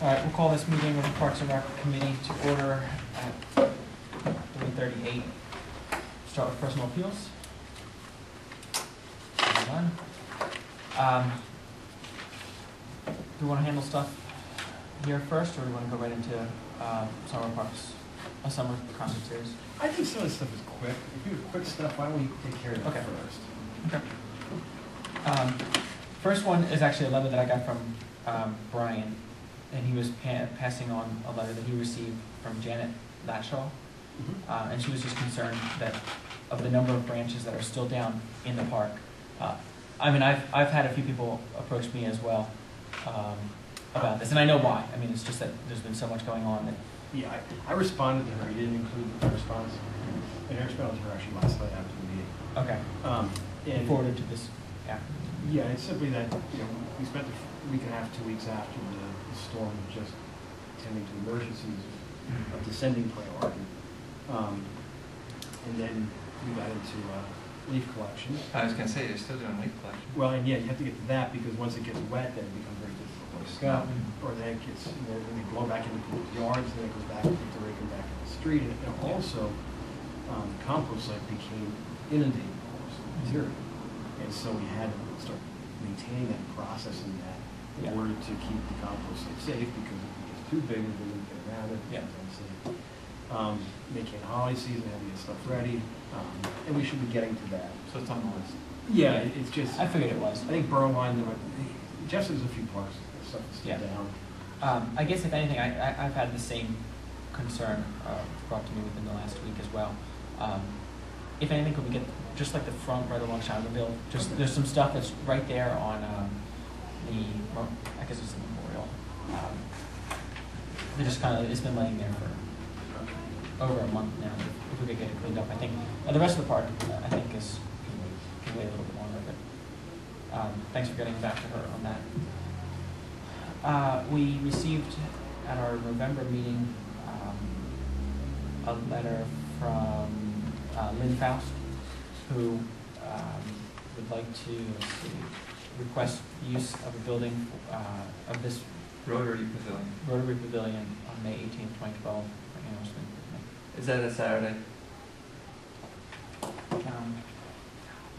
All right, we'll call this meeting of the Parks and Rec Committee to order at 3:38. Start with personal appeals. None. Do we want to handle stuff here first, or do we want to go right into summer parks, a summer concert series? I think some of this stuff is quick. If you have quick stuff, why don't we take care of that first? Okay. First one is actually a letter that I got from Brian, and he was passing on a letter that he received from Janet Latshaw, and she was just concerned that of the number of branches that are still down in the park. I mean, I've had a few people approach me as well about this, and I know why. I mean, it's just that there's been so much going on that. Yeah, I responded to her. You didn't include the response. And I responded to her actually last night after the meeting. Okay. And forwarded to this. Yeah. Yeah, it's simply that we spent a week and a half, 2 weeks after the storm, just tending to emergencies of descending priority, and then we got into leaf collection. I was going to say, you're still doing leaf collection. Well, and yeah, you have to get to that because once it gets wet, then it becomes very difficult to pick up, or then it gets, when they blow back into people's yards, then it goes back, take the rake and back in the street, and also the compost site became inundated with almost material, and so we had to start maintaining that, processing that, in order to keep the compost site safe, because if it gets too big, we wouldn't get around it. Yeah. Making the holiday season, having the stuff ready, and we should be getting to that. So it's on the list. Yeah, it's just. I figured it was. I think Borough Line, Jeff says a few parks, stuff is still down. I guess if anything, I've had the same concern brought to me within the last week as well. If anything, could we get just like the front right along Shadowville? Just there's some stuff that's right there on I guess it's the memorial. They just kind of it's been laying there for over a month now. If we could get it cleaned up, I think the rest of the park I think can wait a little bit longer. But thanks for getting back to her on that. We received at our November meeting a letter from Lynn Faust, who would like to request use of a building of this Rotary Pavilion on May 18th, 2012. Is that a Saturday?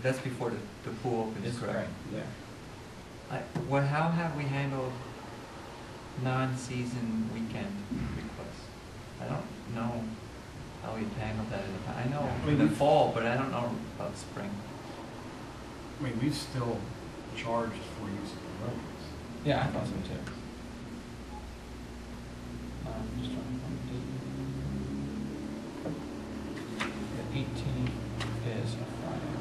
That's before the pool opens, correct? Right. Yeah. How have we handled non-season weekend requests? I don't know how we've handled that in the past. I know in the fall, but I don't know about spring. I mean, we've still charged for use of the roads. Yeah, I thought so too. Just trying to find the date. The 18th is a Friday.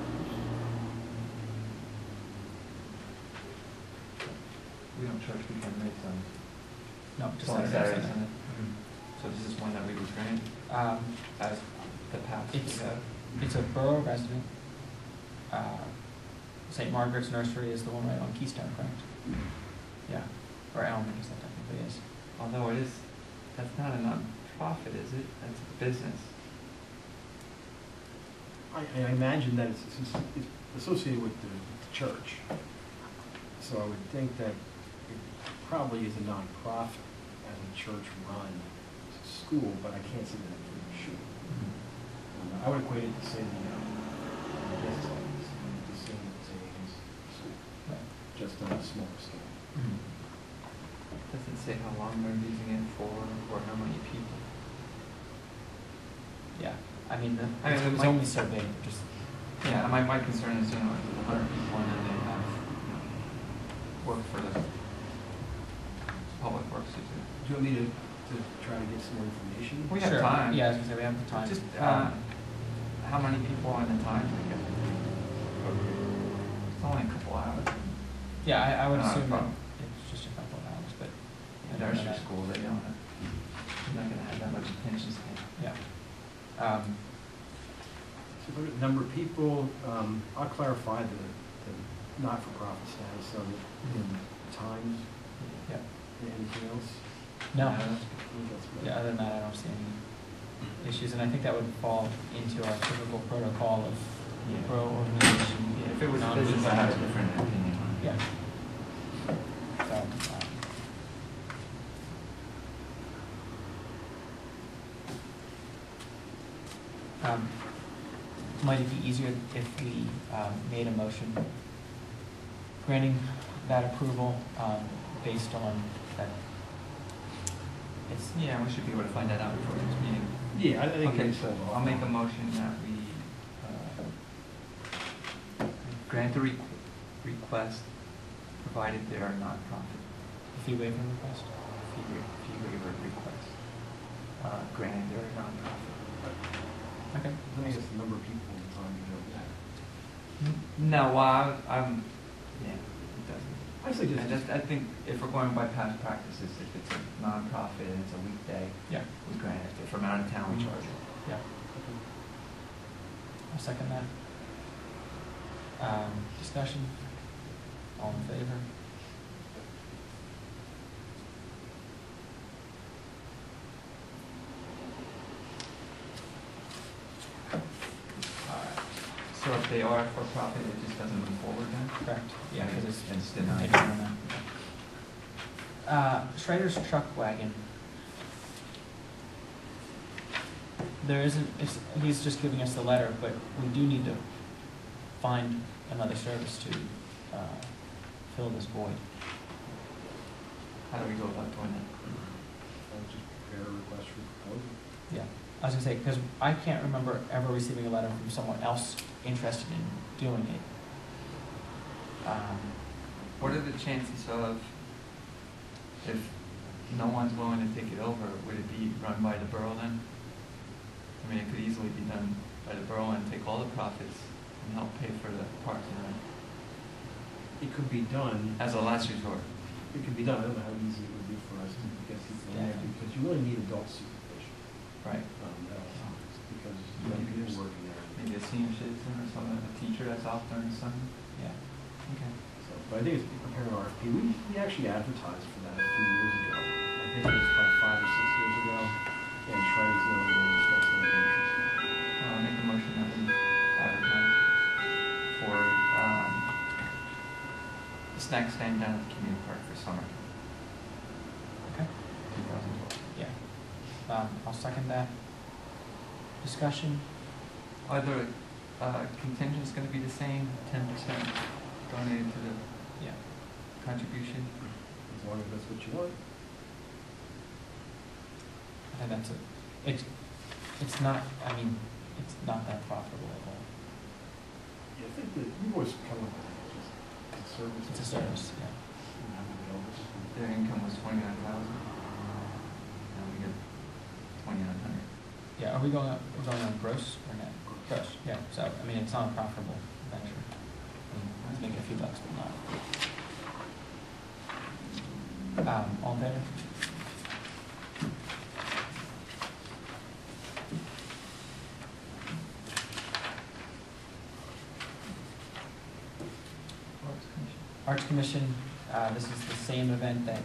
We don't charge weekend rates on. No, just only Saturday. Sunday. So this is one that we would grant as the past. It's a borough resident. St. Margaret's Nursery is the one right on Keystone, correct? Yeah, or Elm, I guess that technically is. Although that's not a non-profit, is it? That's a business. I imagine that it's associated with the church. So I would think that it probably is a non-profit as a church-run school, but I can't say that for sure. I would equate it to say the guest house, the same as a school, just on a smaller scale. Doesn't say how long they're using it for or how many people. Yeah, I mean, it's my, only so big. Just yeah, my concern is 100 people and then they have work for the public works to do. Do you want me to try to get some more information? We have time. Yeah, I was gonna say we have the time. Just how many people and the time to get there? It's only a couple hours. Yeah, I would assume that problem. it's just a couple of hours, but In nursery school, they don't have, they're not going to have that much attention span. yeah. So look at the number of people. I'll clarify the not-for-profit status of it in times. Yeah. Anything else? No. I think that's good. Yeah, other than that, I don't see any issues, and I think that would fall into our typical protocol of borough organization. If it was a business, I have a different opinion on it. Yeah. So, might it be easier if we made a motion granting that approval based on that? It's, Yeah, we should be able to find that out before this meeting. Yeah, I think. Okay, it's so all- I'll make a motion that we grant the request, provided they are nonprofit. fee waiver request? Fee waiver request, granted they're nonprofit. Okay. I think it's the number of people at the time you know that. No, well, I'm, yeah, it doesn't. I suggest. I think if we're going by past practices, if it's a nonprofit and it's a weekday, Yeah. we grant it. If from out of town, we charge it. Yeah. I'll second that. Discussion? All in favor? Alright, So if they are for profit, it just doesn't move forward then? correct. Yeah, And because it's it's denied. taken on that. Schrader's truck wagon. There isn't, he's just giving us the letter, but we do need to find another service to fill this void. How do we go about doing that? I would just prepare a request for proposal. Yeah, I was gonna say, because I can't remember ever receiving a letter from someone else interested in doing it. What are the chances of, if no one's willing to take it over, would it be run by the borough then? I mean, it could easily be done by the borough and take all the profits and help pay for the parks and rent, It could be done. as a last resort. It could be done. I don't know how easy it would be for us to get people in there, Yeah. because you really need adult supervision. Right. At all times, because you have Maybe people there's- working there. Maybe a senior citizen or someone, a teacher that's off during the summer. Yeah. Okay. So, but I think it's preparing an RFP. We actually advertised for that a few years ago. I think it was about 5 or 6 years ago. And Trey's the only one who's got some interest. I'll make a motion that we advertise for, the snack stand down at the community park for summer Okay. 2012. Yeah. I'll second that. Discussion? Are the contingents gonna be the same, 10% donated to the Yeah. contribution? As long as that's what you want. I think that's it's not, I mean, it's not that profitable at all. Yeah, I think that you always come up with just a service. It's a service, yeah. You know, available. Their income was 29,000. Now we get 2,900. Yeah, are we going on gross or net? Gross, yeah, so, I mean, it's not a profitable venture. I mean, it's making a few bucks, but not. All in favor? Arts Commission, this is the same event that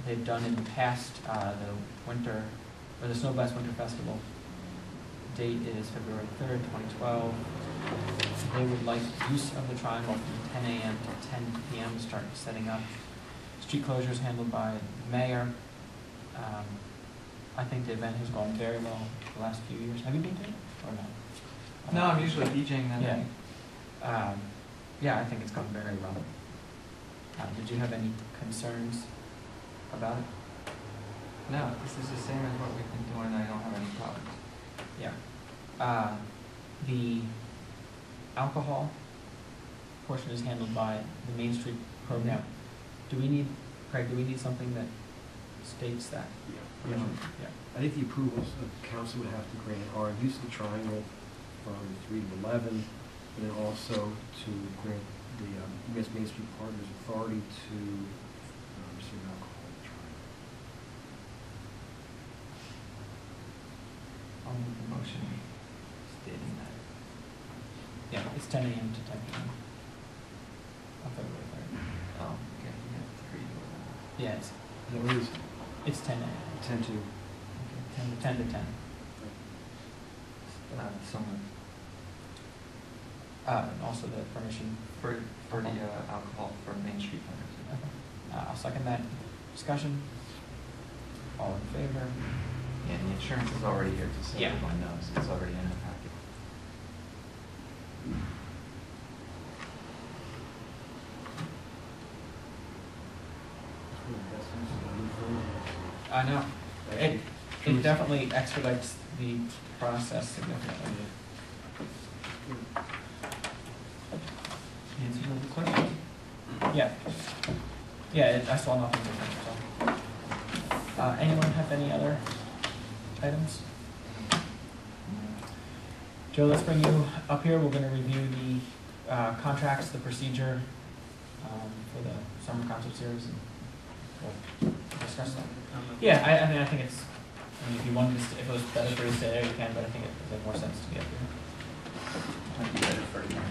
they've done in the past, the Snow Blast Winter Festival. Date is February 3rd, 2012. They would like use of the triangle from 10 a.m. to 10 p.m. to start setting up. Street closures handled by the mayor. I think the event has gone very well the last few years. Have you been to it or no? No, I'm usually DJing that Yeah. night. Yeah, I think it's gone very well. Did you have any concerns about it? No, this is the same as what we've been doing, I don't have any problems. Yeah. The alcohol portion is handled by the Main Street program. Craig, do we need something that states that? Yeah. Yeah. I think the approvals of the council would have to grant are use of the triangle from 3 to 11, but then also to grant the U.S. Main Street Partners authority to serve alcohol in the triangle. I'll make a motion stating that. Yeah, it's 10 a.m. to 10 p.m. on February 3rd. Oh, okay, you have 3 to 11. Yeah, Is that what it is? it's 10 a.m. 10 to. Okay, 10 to 10. Someone, And also the permission. for the alcohol for Main Street Partners. Okay. I'll second that. Discussion? All in favor? Yeah, and the insurance is already here, just so Yeah. everyone knows, it's already in the packet. I know. It definitely expedites the process significantly. Answer the question. Yeah. Yeah, I saw nothing different, so. Anyone have any other items? Joe, let's bring you up here. We're gonna review the contracts, the procedure for the summer concert series, and we'll discuss that. Yeah, I mean, I think it's, I mean, if you wanted to, if it was better for you to stay there, you can, but I think it would make more sense to be up here. Might be better for you.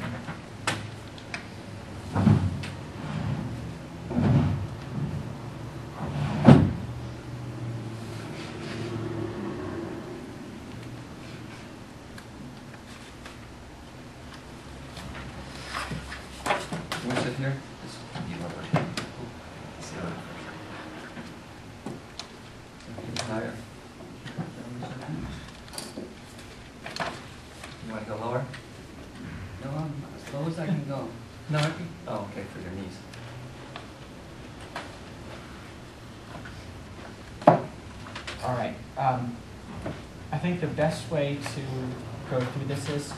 Can we sit here? This will be lovely. Sit down. Higher. You want to go lower? No, I'm as low as I can go. No, I can. Oh, okay, for your knees. All right. I think the best way to go through this is,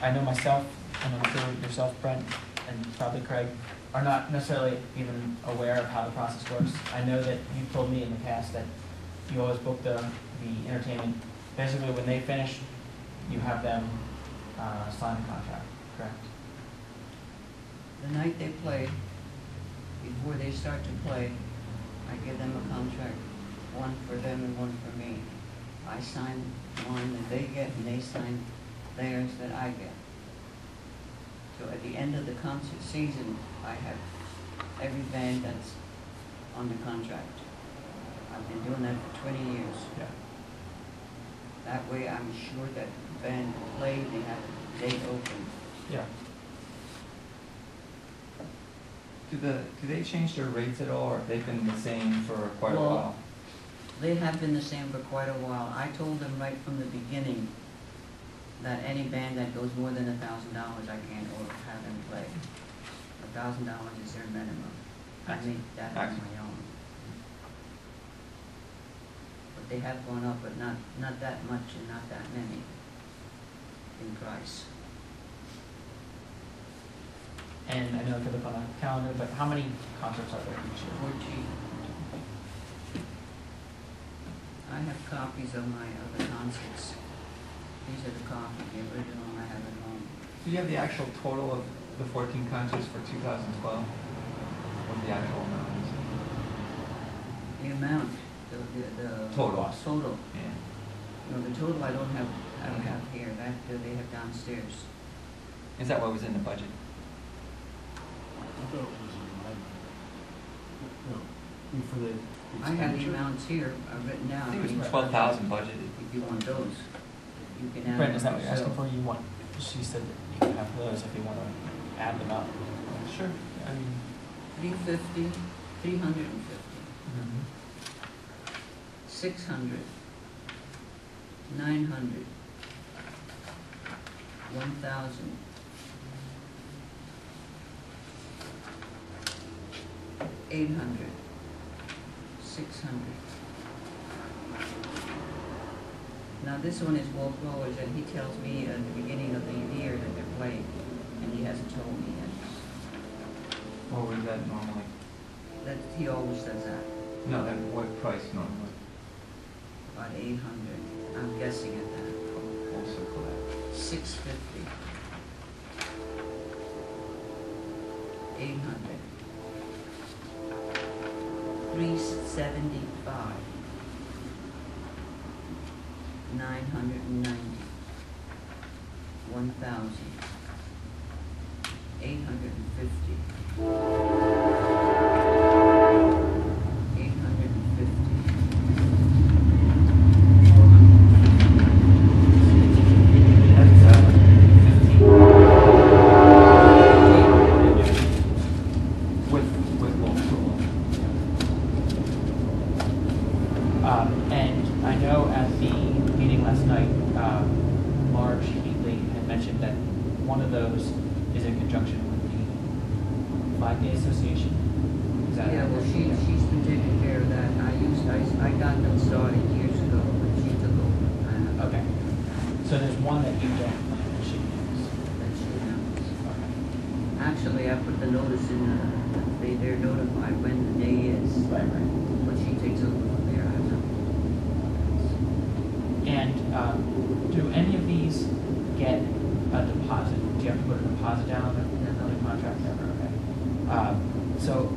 I know myself, and I'm sure yourself, Brent, and probably Craig, are not necessarily even aware of how the process works. I know that you told me in the past that you always book the entertainment. Basically, when they finish, you have them sign the contract, correct? The night they play, before they start to play, I give them a contract, one for them and one for me. I sign one that they get and they sign theirs that I get. So at the end of the concert season, I have every band that's on the contract. I've been doing that for 20 years. Yeah. That way I'm sure that the band will play, they have a date open. Yeah. Do they change their rates at all, or have they been the same for quite a Well, while? They have been the same for quite a while. I told them right from the beginning that any band that goes more than $1,000, I can't have them play. $1,000 is their minimum. I make that on my own. But they have gone up, but not that much and not that many in price. And I know I could look on a calendar, but how many concerts are there each year? 14. I have copies of my other concerts. These are the copies, the original I have at home. Do you have the actual total of the 14 concerts for 2012? What the actual amount is? The amount, the Total. Total. Yeah. No, the total I don't have here. That they have downstairs. Is that what was in the budget? I thought it was in my, no, I mean, for the I have the expenditure. amounts here written down. I think it was 12,000 budgeted. If you want those, you can add. Brent, is that them what you're asking yourself. for? You want, she said that you can have those if you want to add them up. Sure. I mean, 350, 350, mhm. 600, 900, 1,000, 800, 600. Now this one is Walt Growers, and he tells me at the beginning of the year that they're playing, and he hasn't told me yet. What was that normally? That he always does that. No, at what price normally? About 800. I'm guessing at that. We'll circle that. 650. 800. 375. 990. 1,000. 850. 15. With Wolf. And I know at the meeting last night, Marge Heatley had mentioned that one of those is in conjunction with the Flag Day Association. Is that? Yeah, well, she's been taking care of that. I got them started years ago, but she took over. Okay. So there's one that you don't plan that she uses. That she knows. Okay. Actually, I put the notice in, they're notified when the day is, Right, right. but she takes over from there. I know. And do any of these get a deposit? Do you have to put a deposit down on the contract? Never, okay. So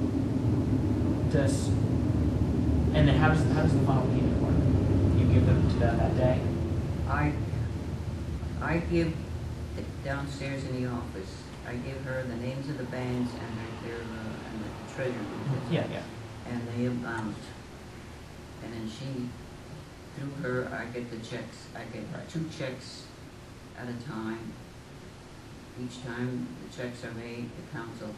does, and then how does the final payment work? You give them to them that day? I give downstairs in the office, I give her the names of the banks and and the treasurer. Yeah, yeah. And the amount. And then she, through her, I get the checks. I get Right. 2 checks at a time. Each time the checks are made, the council,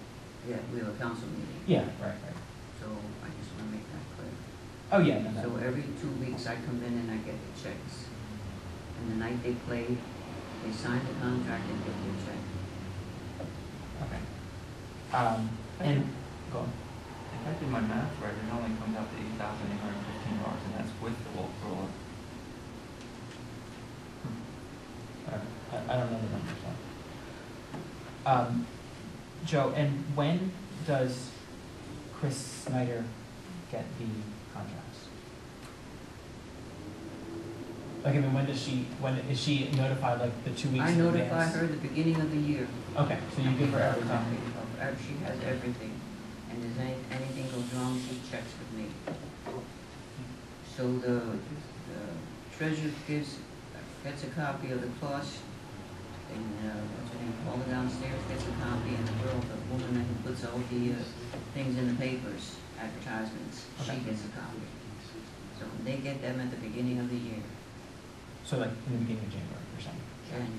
yeah, we have a council meeting. Yeah, right, right. So I just want to make that clear. Oh, yeah, no, So no. every 2 weeks I come in and I get the checks. And the night they play, they sign the contract and get their check. Okay. And, go on. If I did my math right, it only comes out to $8,815, and that's with the Wolf Roller. I don't know the numbers, so. Joe, and when does Chris Snyder get the contracts? Like, I mean, when is she notified, like, the 2 weeks I in notify advance? her the beginning of the year. Okay, so you give her a everything. copy of- She has everything. And if anything goes wrong, she checks with me. So the treasurer gets a copy of the cost, and, what's her name, Paula downstairs gets a copy, and the girl, the woman who puts all the, things in the papers, advertisements, she Okay. gets a copy. So they get them at the beginning of the year, So like, in the beginning of January or something? January.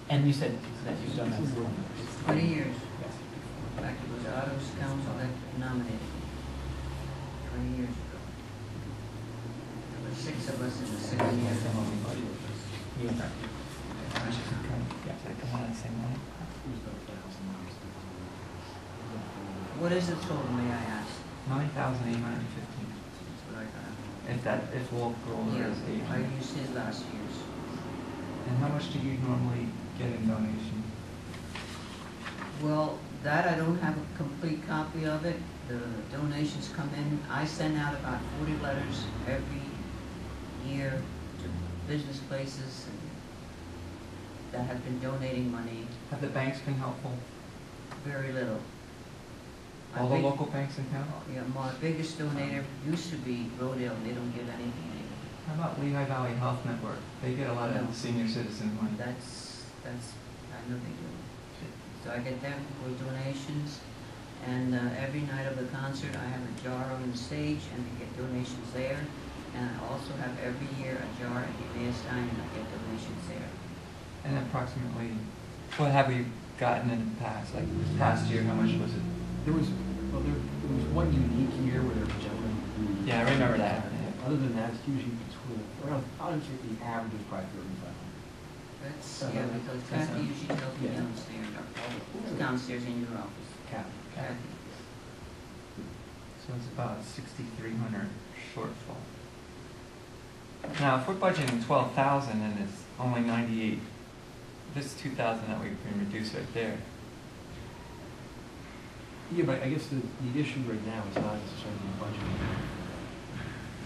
And you said that you've done that for 20 years. Yes. In fact, it was the Autos Council that nominated me 20 years ago. There were 6 of us in the 6 years. You and Frank. Yeah, so they come out of the same line. What is the total, may I ask? 9,815. That's what I got. If Wolf Roller Yeah, is I 800. used his last year's. And how much do you normally get in donation? Well, that I don't have a complete copy of it. The donations come in. I send out about 40 letters every year to business places that have been donating money, Have the banks been helpful? very little. My All the big- local banks in town? Yeah, my biggest donator used to be Rodale. They don't give anything anymore. How about Lehigh Valley Health Network? They get a lot No. of senior citizen money. I know they do. So I get them for donations, and every night of the concert, I have a jar on the stage, and I get donations there. And I also have every year a jar at the Emmaus and I get donations there. And approximately, what have we gotten in the past? Like this past year, how much was it? There was one unique year where there was a gentleman who. Yeah, I remember that. Other than that, it's usually between, around, I would say the average is probably 3,500. That's, yeah, because Kathy usually tells me Yeah. downstairs, it's downstairs in your office. Cap. Kathy. So it's about 6,300 shortfall. Now, if we're budgeting 12,000 and it's only 98, this 2,000 that we can reduce right there. Yeah, but I guess the issue right now is not necessarily the budget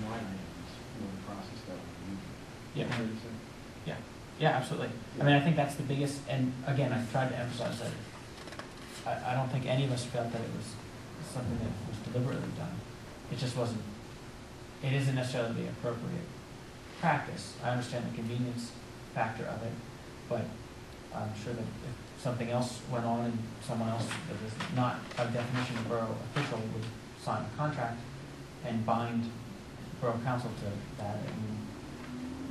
line items, the process that we Yeah. need. Yeah, absolutely. I mean, I think that's the biggest, and again, I've tried to emphasize that I don't think any of us felt that it was something that was deliberately done. It just wasn't, it isn't necessarily the appropriate practice. I understand the convenience factor of it, but I'm sure that if something else went on and someone else that is not by definition a borough official would sign a contract and bind borough council to that, and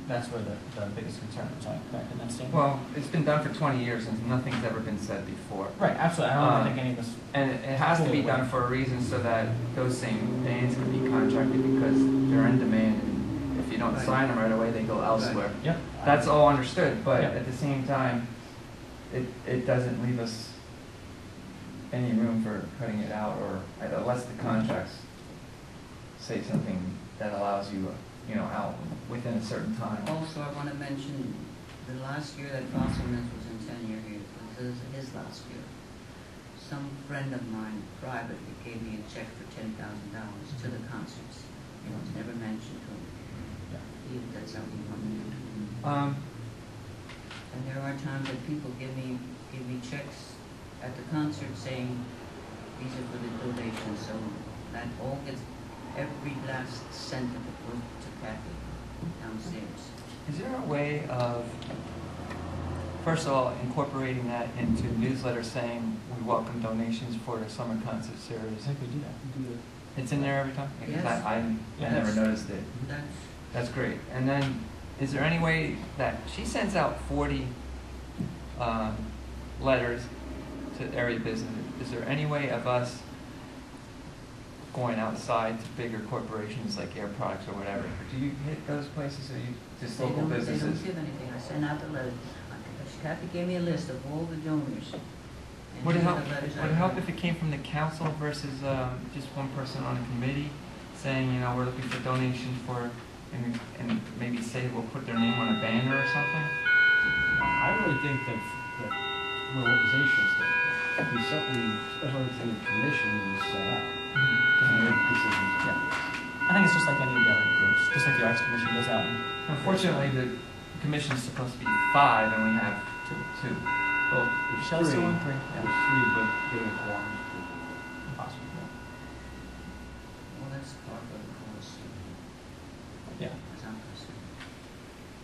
that's where the biggest concern is, like, correct, in that statement? Well, it's been done for 20 years and nothing's ever been said before. Right, absolutely, I don't think any of us. And it has to be done for a reason so that those same bands can be contracted because they're in demand. And if you don't Right. sign them right away, they go elsewhere. Yep. That's all understood, but Yep. at the same time, it doesn't leave us any room for cutting it out, or unless the contracts say something that allows you, out within a certain time. Also, I want to mention, the last year that Fossilman's was in tenure here, this is his last year. Some friend of mine privately gave me a check for $10,000 to the concerts. It was never mentioned to him. He, that's how he wanted it. And there are times that people give me checks at the concert saying, these are for the donations, so that all gets, every last cent of it goes to Kathy downstairs. Is there a way of, first of all, incorporating that into newsletter saying we welcome donations for the summer concert I series? think we do that. It's in there every time? Because Yes. I Yeah, never that's- noticed it. That's, That's great. And then, is there any way that she sends out 40 letters to area businesses? Is there any way of us going outside to bigger corporations like Air Products or whatever? Do you hit those places, or you just local They businesses? don't give anything. I send out the letters. Kathy gave me a list of all the donors. And Would it these are help? the letters I Would it help wrote. if it came from the council versus just one person on a committee saying, we're looking for donations for, and maybe say we'll put their name on a banner or something? I really think that from an organizational standpoint, we certainly, special entertainment commission is set up to make decisions on this. I think it's just like any of the other groups, just like the Arts Commission goes out and. Unfortunately, the commission is supposed to be 5, and we have two. Well, there's Shell's three, still on 3, there's yeah. 3, but getting a quorum is Impossible, Well, that's part of the course, yeah. as I'm concerned.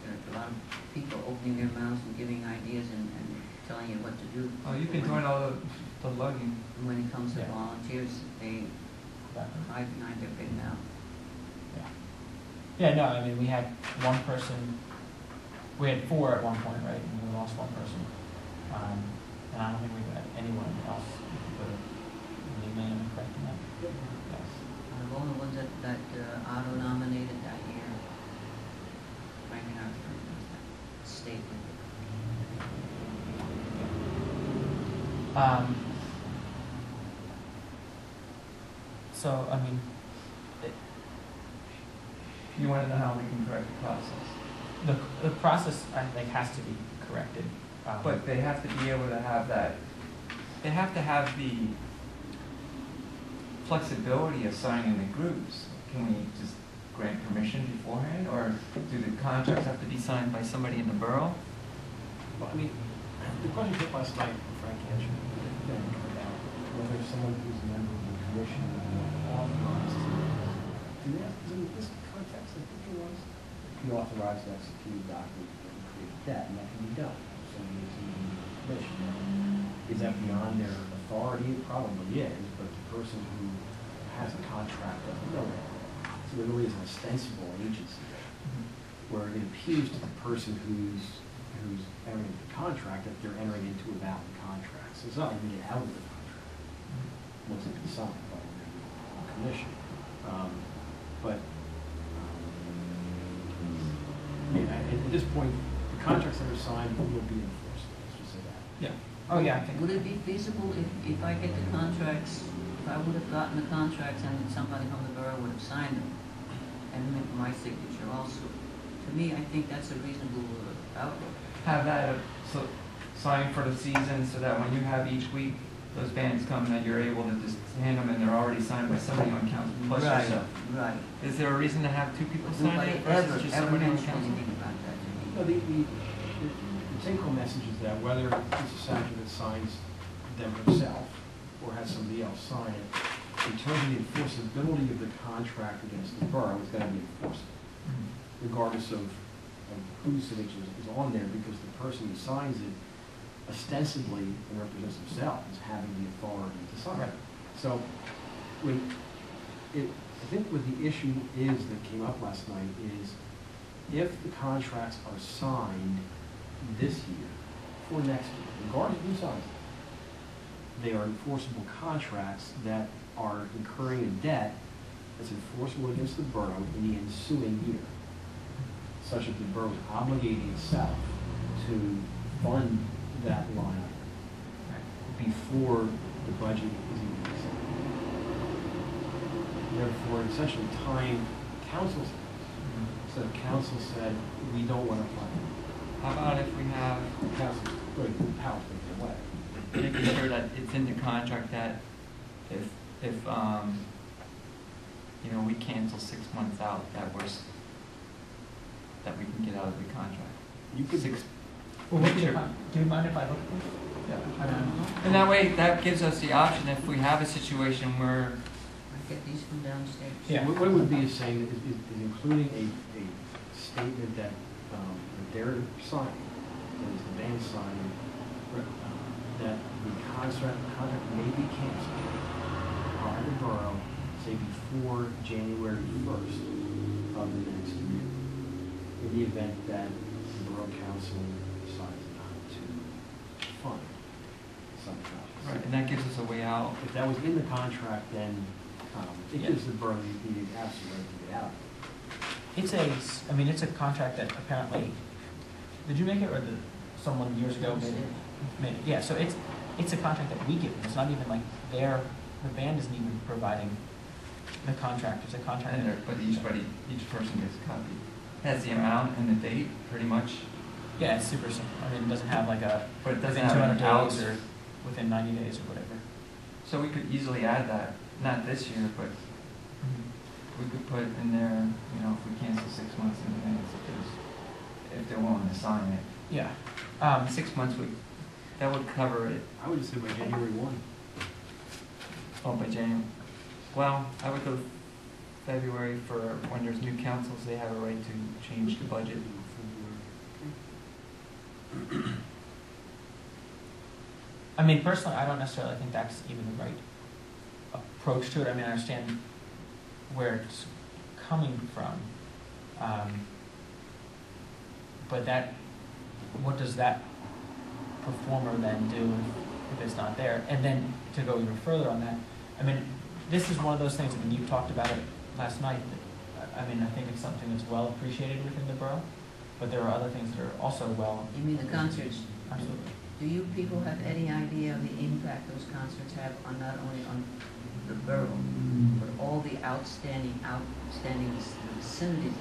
There are a lot of people opening their mouths and giving ideas and telling you what to do. Oh, you've been doing all the lugging. When it comes to Yeah. volunteers, they Exactly. hide behind their big mouth. Yeah. Yeah, no, I mean, we had one person, we had 4 at one point, right, and we lost one person. And I don't think we've had anyone else who could put a name in, correct in that? Yes. Of all the ones that Otto nominated that year, Frank and Arthur stayed with it. So, I mean, You want to know how we can correct the process. the process, I think, has to be corrected. But they have to be able to have that, they have to have the flexibility of signing the groups. Can we just grant permission beforehand, or do the contracts have to be signed by somebody in the borough? Well, I mean, the question hit last night, Frank answered, about whether someone who's a member of the commission is authorized to, in this context, I think it was, be authorized to execute a document and create debt, and that can be done. Somebody is in the commission. Is that beyond their authority? It probably is, but the person who has a contract doesn't know that. So there really is an ostensible agency there, where it appears to the person who's entering into the contract that they're entering into a valid contract. So it's not like you get out of the contract once it's been signed by the commission. At this point, the contracts that are signed will be enforced. Let's just say that. Yeah. Oh, yeah, I think. Would it be feasible if I get the contracts, if I would have gotten the contracts and somebody from the borough would have signed them, and with my signature also? To me, I think that's a reasonable outlook. Have that signed for the season, so that when you have each week, those bands come, that you're able to just hand them, and they're already signed by somebody on council, plus Right, yourself. right. Is there a reason to have 2 people sign Nobody it versus ever just mentioned somebody on council? anything about that to me. No, the take-home message is that whether Mrs. Sanchez signs them herself or has somebody else sign it, in terms of the enforceability of the contract against the borough, it's going to be enforceable, regardless of whose signature is on there, because the person who signs it ostensibly and represents himself as having the authority to sign it. So, I think what the issue is that came up last night is if the contracts are signed this year for next year, regardless of who signs it, they are enforceable contracts that are incurring a debt that's enforceable against the borough in the ensuing year, such that the borough is obligating itself to fund that line item before the budget is even accepted. Therefore, essentially tying council's hands. So if council said, we don't want to fund it, How about if we have, council, good, the power's taken away. making sure that it's in the contract that if, you know, we cancel 6 months out, that that we can get out of the contract. You could, Well, Make what do you, sure. do you mind if I look at this? Yeah, I don't know. And that way, that gives us the option, if we have a situation where, I get these from downstairs. Yeah. what it would be is saying, is including a statement that they're signing, that is the band signing, that the contract may be canceled by the borough, say before January 1st of the next year, in the event that the borough council decides not to fund some projects. right, and that gives us a way out. If that was in the contract, then it Yeah. gives the borough the absolute right to get out. It's a contract that apparently, did you make it or someone years ago made it? Yeah, so it's a contract that we give them. It's not even like the band isn't even providing the contract. It's a contract. And but each person gets a copy. Has the amount and the date, pretty much, Yeah, it's super simple. It doesn't have like but it doesn't within have 200 an out. days or within 90 days or whatever. So we could easily add that, not this year, but we could put in there, you know, if we cancel 6 months in advance, if they're willing to sign it. Yeah. 6 months that would cover it. I would just say by January 1. Oh, by January. Well, I would go February for when there's new councils, they have a right to change the budget. Personally, I don't necessarily think that's even the right approach to it. I understand where it's coming from. But what does that performer then do if it's not there? And then to go even further on that, this is one of those things, you talked about it last night, that, I think it's something that's well appreciated within the borough, but there are other things that are also well. You mean the concerts? Absolutely. Do you people have any idea of the impact those concerts have on not only on the borough, but all the outstanding vicinities?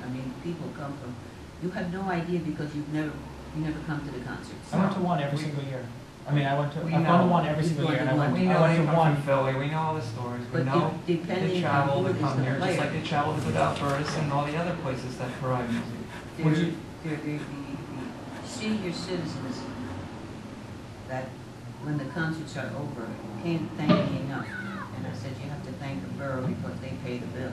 People come from, you have no idea because you never come to the concerts. I went to one every single year. I've gone to one every single year, and I went We know to they come one. from Philly, we know all the stories, we But know they depending on travel who to is come the here, just player. like they travel to Albertus and all the other places that provide music. Would you- The senior citizens that when the concerts are over, can't thank me enough. And I said, you have to thank the borough because they pay the bill.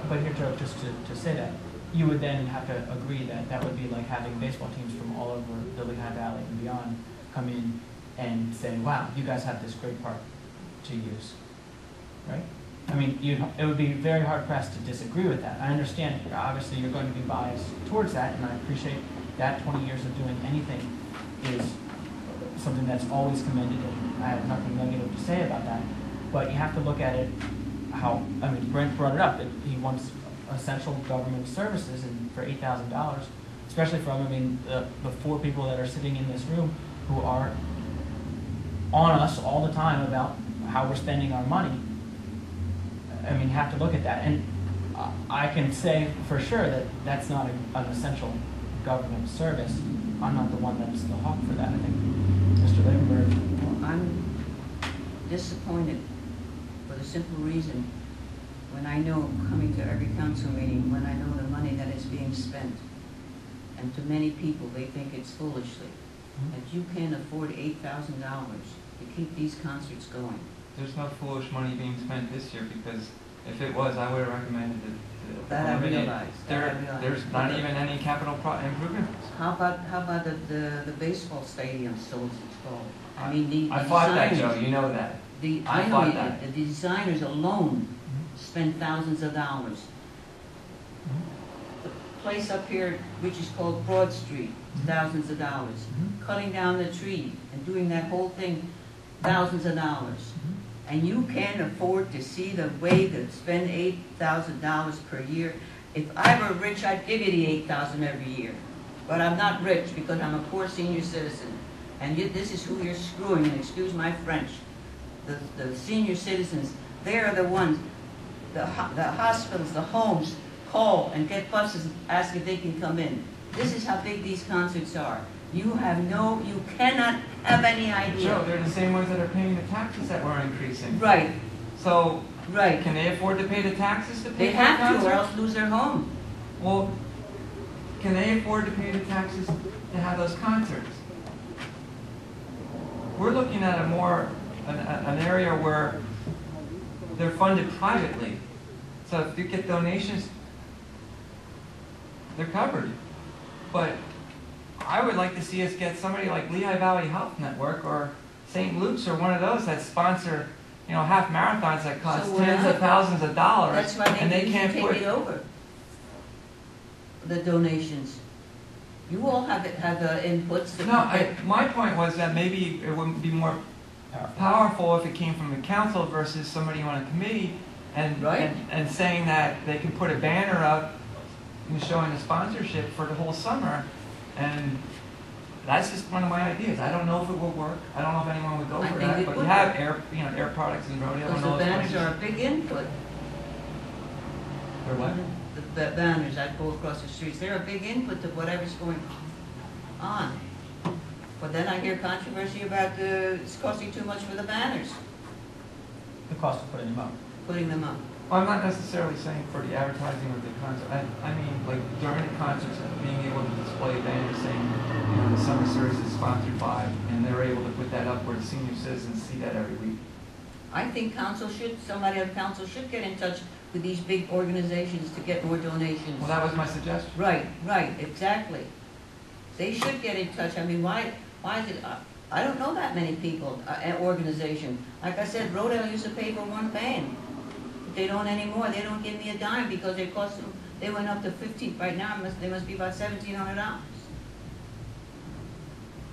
But here, Joe, just to say that, you would then have to agree that that would be like having baseball teams from all over the Lehigh Valley and beyond come in and say, wow, you guys have this great park to use, right? It would be very hard pressed to disagree with that. I understand, obviously, you're going to be biased towards that, and I appreciate that 20 years of doing anything is something that's always commended, and I have nothing negative to say about that. But you have to look at it Brent brought it up, that he wants essential government services and for $8,000, especially from, the 4 people that are sitting in this room who are on us all the time about how we're spending our money. You have to look at that. And I can say for sure that that's not an essential government service. I'm not the one that's the hawk for that. I think Mr. Liebenberg. Well, I'm disappointed for the simple reason, when I know, coming to every council meeting, when I know the money that is being spent, and to many people, they think it's foolishly, that you can't afford $8,000 to keep these concerts going. There's no foolish money being spent this year, because if it was, I would have recommended it to That I eliminate. realize. There's not even any capital improvements. How about the baseball stadium, so it's called? I fought that, Joe, you know that. I fought that. The designers alone spend thousands of dollars. place up here which is called Broad Street, thousands of dollars. Mhm. Cutting down the tree and doing that whole thing, thousands of dollars. And you can't afford to see the way to spend $8,000 per year. If I were rich, I'd give you the $8,000 every year. But I'm not rich because I'm a poor senior citizen. And this is who you're screwing, and excuse my French. The senior citizens, they are the ones, the hospitals, the homes, call and get buses, ask if they can come in. This is how big these concerts are. You cannot have any idea. Sure, they're the same ones that are paying the taxes that we're increasing. Right, So, right. can they afford to pay the taxes to pay They for a have to or concert? else lose their home. Well, can they afford to pay the taxes to have those concerts? We're looking at an area where they're funded privately. So if you get donations, they're covered. But I would like to see us get somebody like Lehigh Valley Health Network or St. Luke's or one of those that sponsor, half marathons that cost So we're tens not- of thousands of dollars, That's why and they they need can't to put. take it over. The donations. You all have the inputs. that- No, my point was that maybe it would be more powerful if it came from the council versus somebody on a committee, and Right. and saying that they can put a banner up showing the sponsorship for the whole summer, and that's just one of my ideas. I don't know if it will work. I don't know if anyone would go I for think that, it but would you have work. air products and rodeo Because and the all those banners places. are a big input. Or what? The banners that go across the streets, they're a big input to whatever's going on. But then I hear controversy about it's costing too much for the banners, The cost of putting them up. putting them up. Well, I'm not necessarily saying for the advertising of the concert. I mean, like during the concerts, being able to display banners saying, the summer series is sponsored by, and they're able to put that up where the senior citizens see that every week. I think somebody on council should get in touch with these big organizations to get more donations. Well, that was my suggestion. Right, exactly. They should get in touch. I mean, why is it, I don't know that many people, organization. Like I said, Rodale used to pay for one band. But they don't anymore. They don't give me a dime because they went up to 15, right now they must be about $1,700.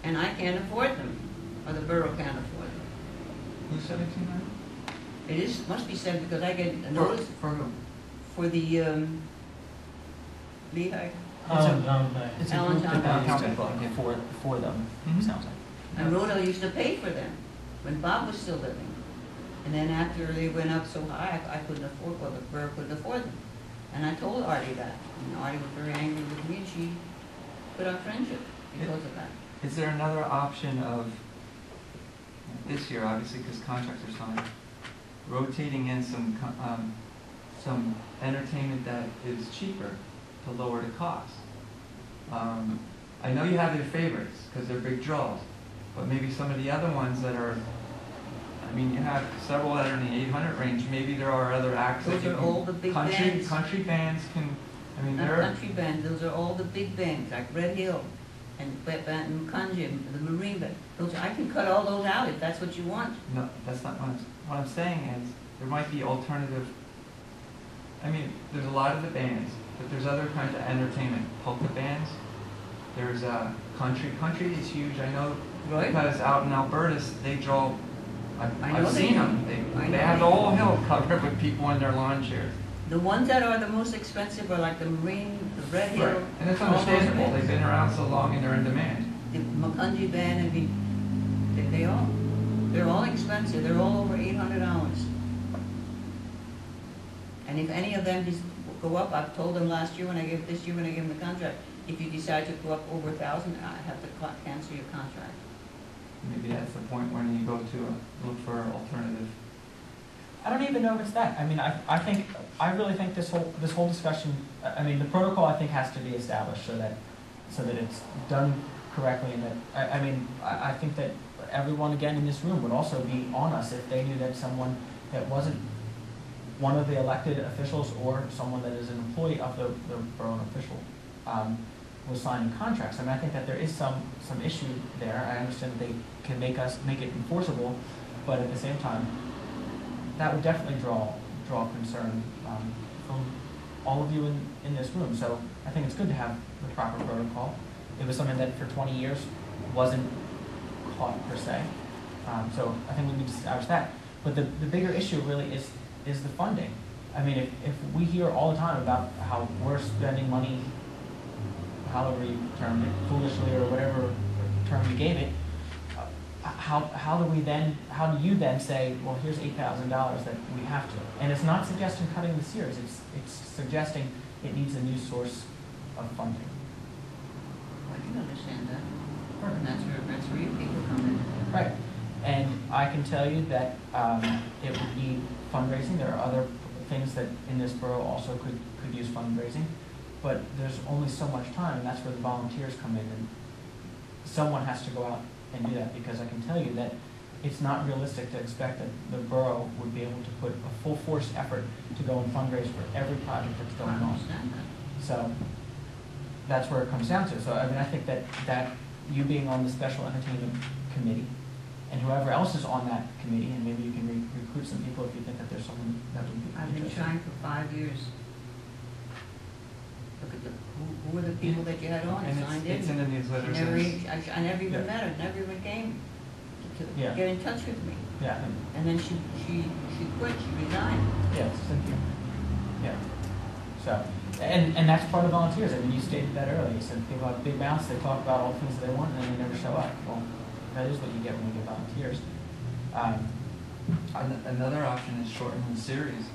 And I can't afford them, or the borough can't afford them. Who's 1700? Must be said because I get a notice For who? for the, Lehigh. It's a Allentown group that Bank. used to for them, Mhm. sounds like. And Rodale used to pay for them when Bob was still living. And then after they went up so high, I couldn't afford, well, the borough couldn't afford them. And I told Artie that. And Artie was very angry with me, and she put our friendship because of that. Is there another option of, this year, obviously, because contracts are signed, rotating in some entertainment that is cheaper to lower the cost? I know you have your favorites, because they're big draws, but maybe some of the other ones that are, you have several that are in the 800 range, maybe there are other acts that Those you are can. all the big bands. Country bands can, Not they're. country bands, those are all the big bands, like Red Hill and Conjim, the Marine Band. I can cut all those out if that's what you want. No, that's not what I'm saying is, there might be alternative, there's a lot of the bands, but there's other kinds of entertainment, polka bands, there's country is huge, I know, Right. because out in Alberta, they draw, I know I've they seen do. them, I they know have they the do. whole hill covered with people in their lawn chairs. The ones that are the most expensive are like the Marine, the Red Hill. And it's all those understandable, bands. they've been around so long and they're in demand. The Makunji band, they're all expensive. They're all over $800. And if any of them just go up, I've told them this year when I gave them the contract, if you decide to go up over 1,000, I have to cancel your contract. Maybe that's the point when you go to look for alternative. I don't even know if it's that. I really think this whole discussion, the protocol I think has to be established so that it's done correctly, and that, I think that everyone again in this room would also be on us if they knew that someone that wasn't one of the elected officials or someone that is an employee of the borough official was signing contracts. I think that there is some issue there. I understand that they can make it enforceable, but at the same time, that would definitely draw concern from all of you in this room. So I think it's good to have the proper protocol. It was something that for 20 years wasn't caught per se. So I think we need to establish that. But the bigger issue really is the funding. I mean, if we hear all the time about how we're spending money, however you termed it, foolishly or whatever term you gave it, how do you then say, well, here's $8,000 that we have to? And it's not suggesting cutting the series. It's suggesting it needs a new source of funding. I can understand that. And that's where you people come in. Right. And I can tell you that it would need fundraising. There are other things that in this borough also could use fundraising. But there's only so much time, and that's where the volunteers come in. And someone has to go out and do that, because I can tell you that it's not realistic to expect that the borough would be able to put a full force effort to go and fundraise for every project that's going I on. understand that. So that's where it comes down to. So I mean, I think that you being on the special entertainment committee, and whoever else is on that committee, and maybe you can recruit some people if you think that there's someone that would be I've been interested. trying for 5 years. Look at who were the people that you had on And signed in? it's in the newsletter. I never even Yeah. met her, never even came to Yeah. get in touch with me. Yeah, And then she quit, she resigned. yeah, Cynthia. Yeah. So, and that's part of volunteers. I mean, you stated that earlier. You said people have big mouths, they talk about all the things that they want, and then they never show up. Well, that is what you get when you get volunteers. Another option is shorten the series,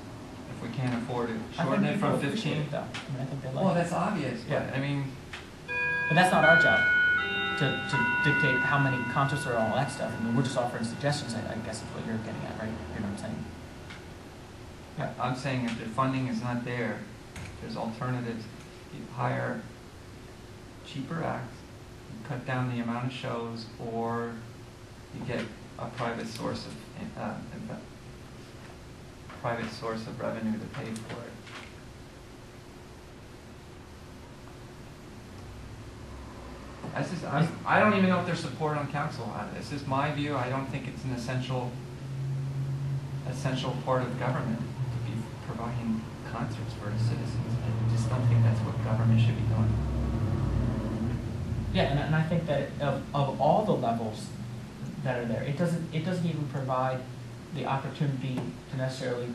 if we can't afford it. I Shorten think it from people appreciate 15. it, though. I mean, I think they like Well, it. that's obvious, but Yeah. I mean, But that's not our job to dictate how many concerts or all that stuff. I mean, we're just offering suggestions. I guess is what you're getting at, right? You know what I'm saying? I'm saying if the funding is not there, there's alternatives. You hire cheaper acts, you cut down the amount of shows, or you get a private source of revenue to pay for it. I don't even know if there's support on council on it. This is my view. I don't think it's an essential part of government to be providing concerts for its citizens. I just don't think that's what government should be doing. Yeah, and I think that of all the levels that are there, it doesn't even provide the opportunity to necessarily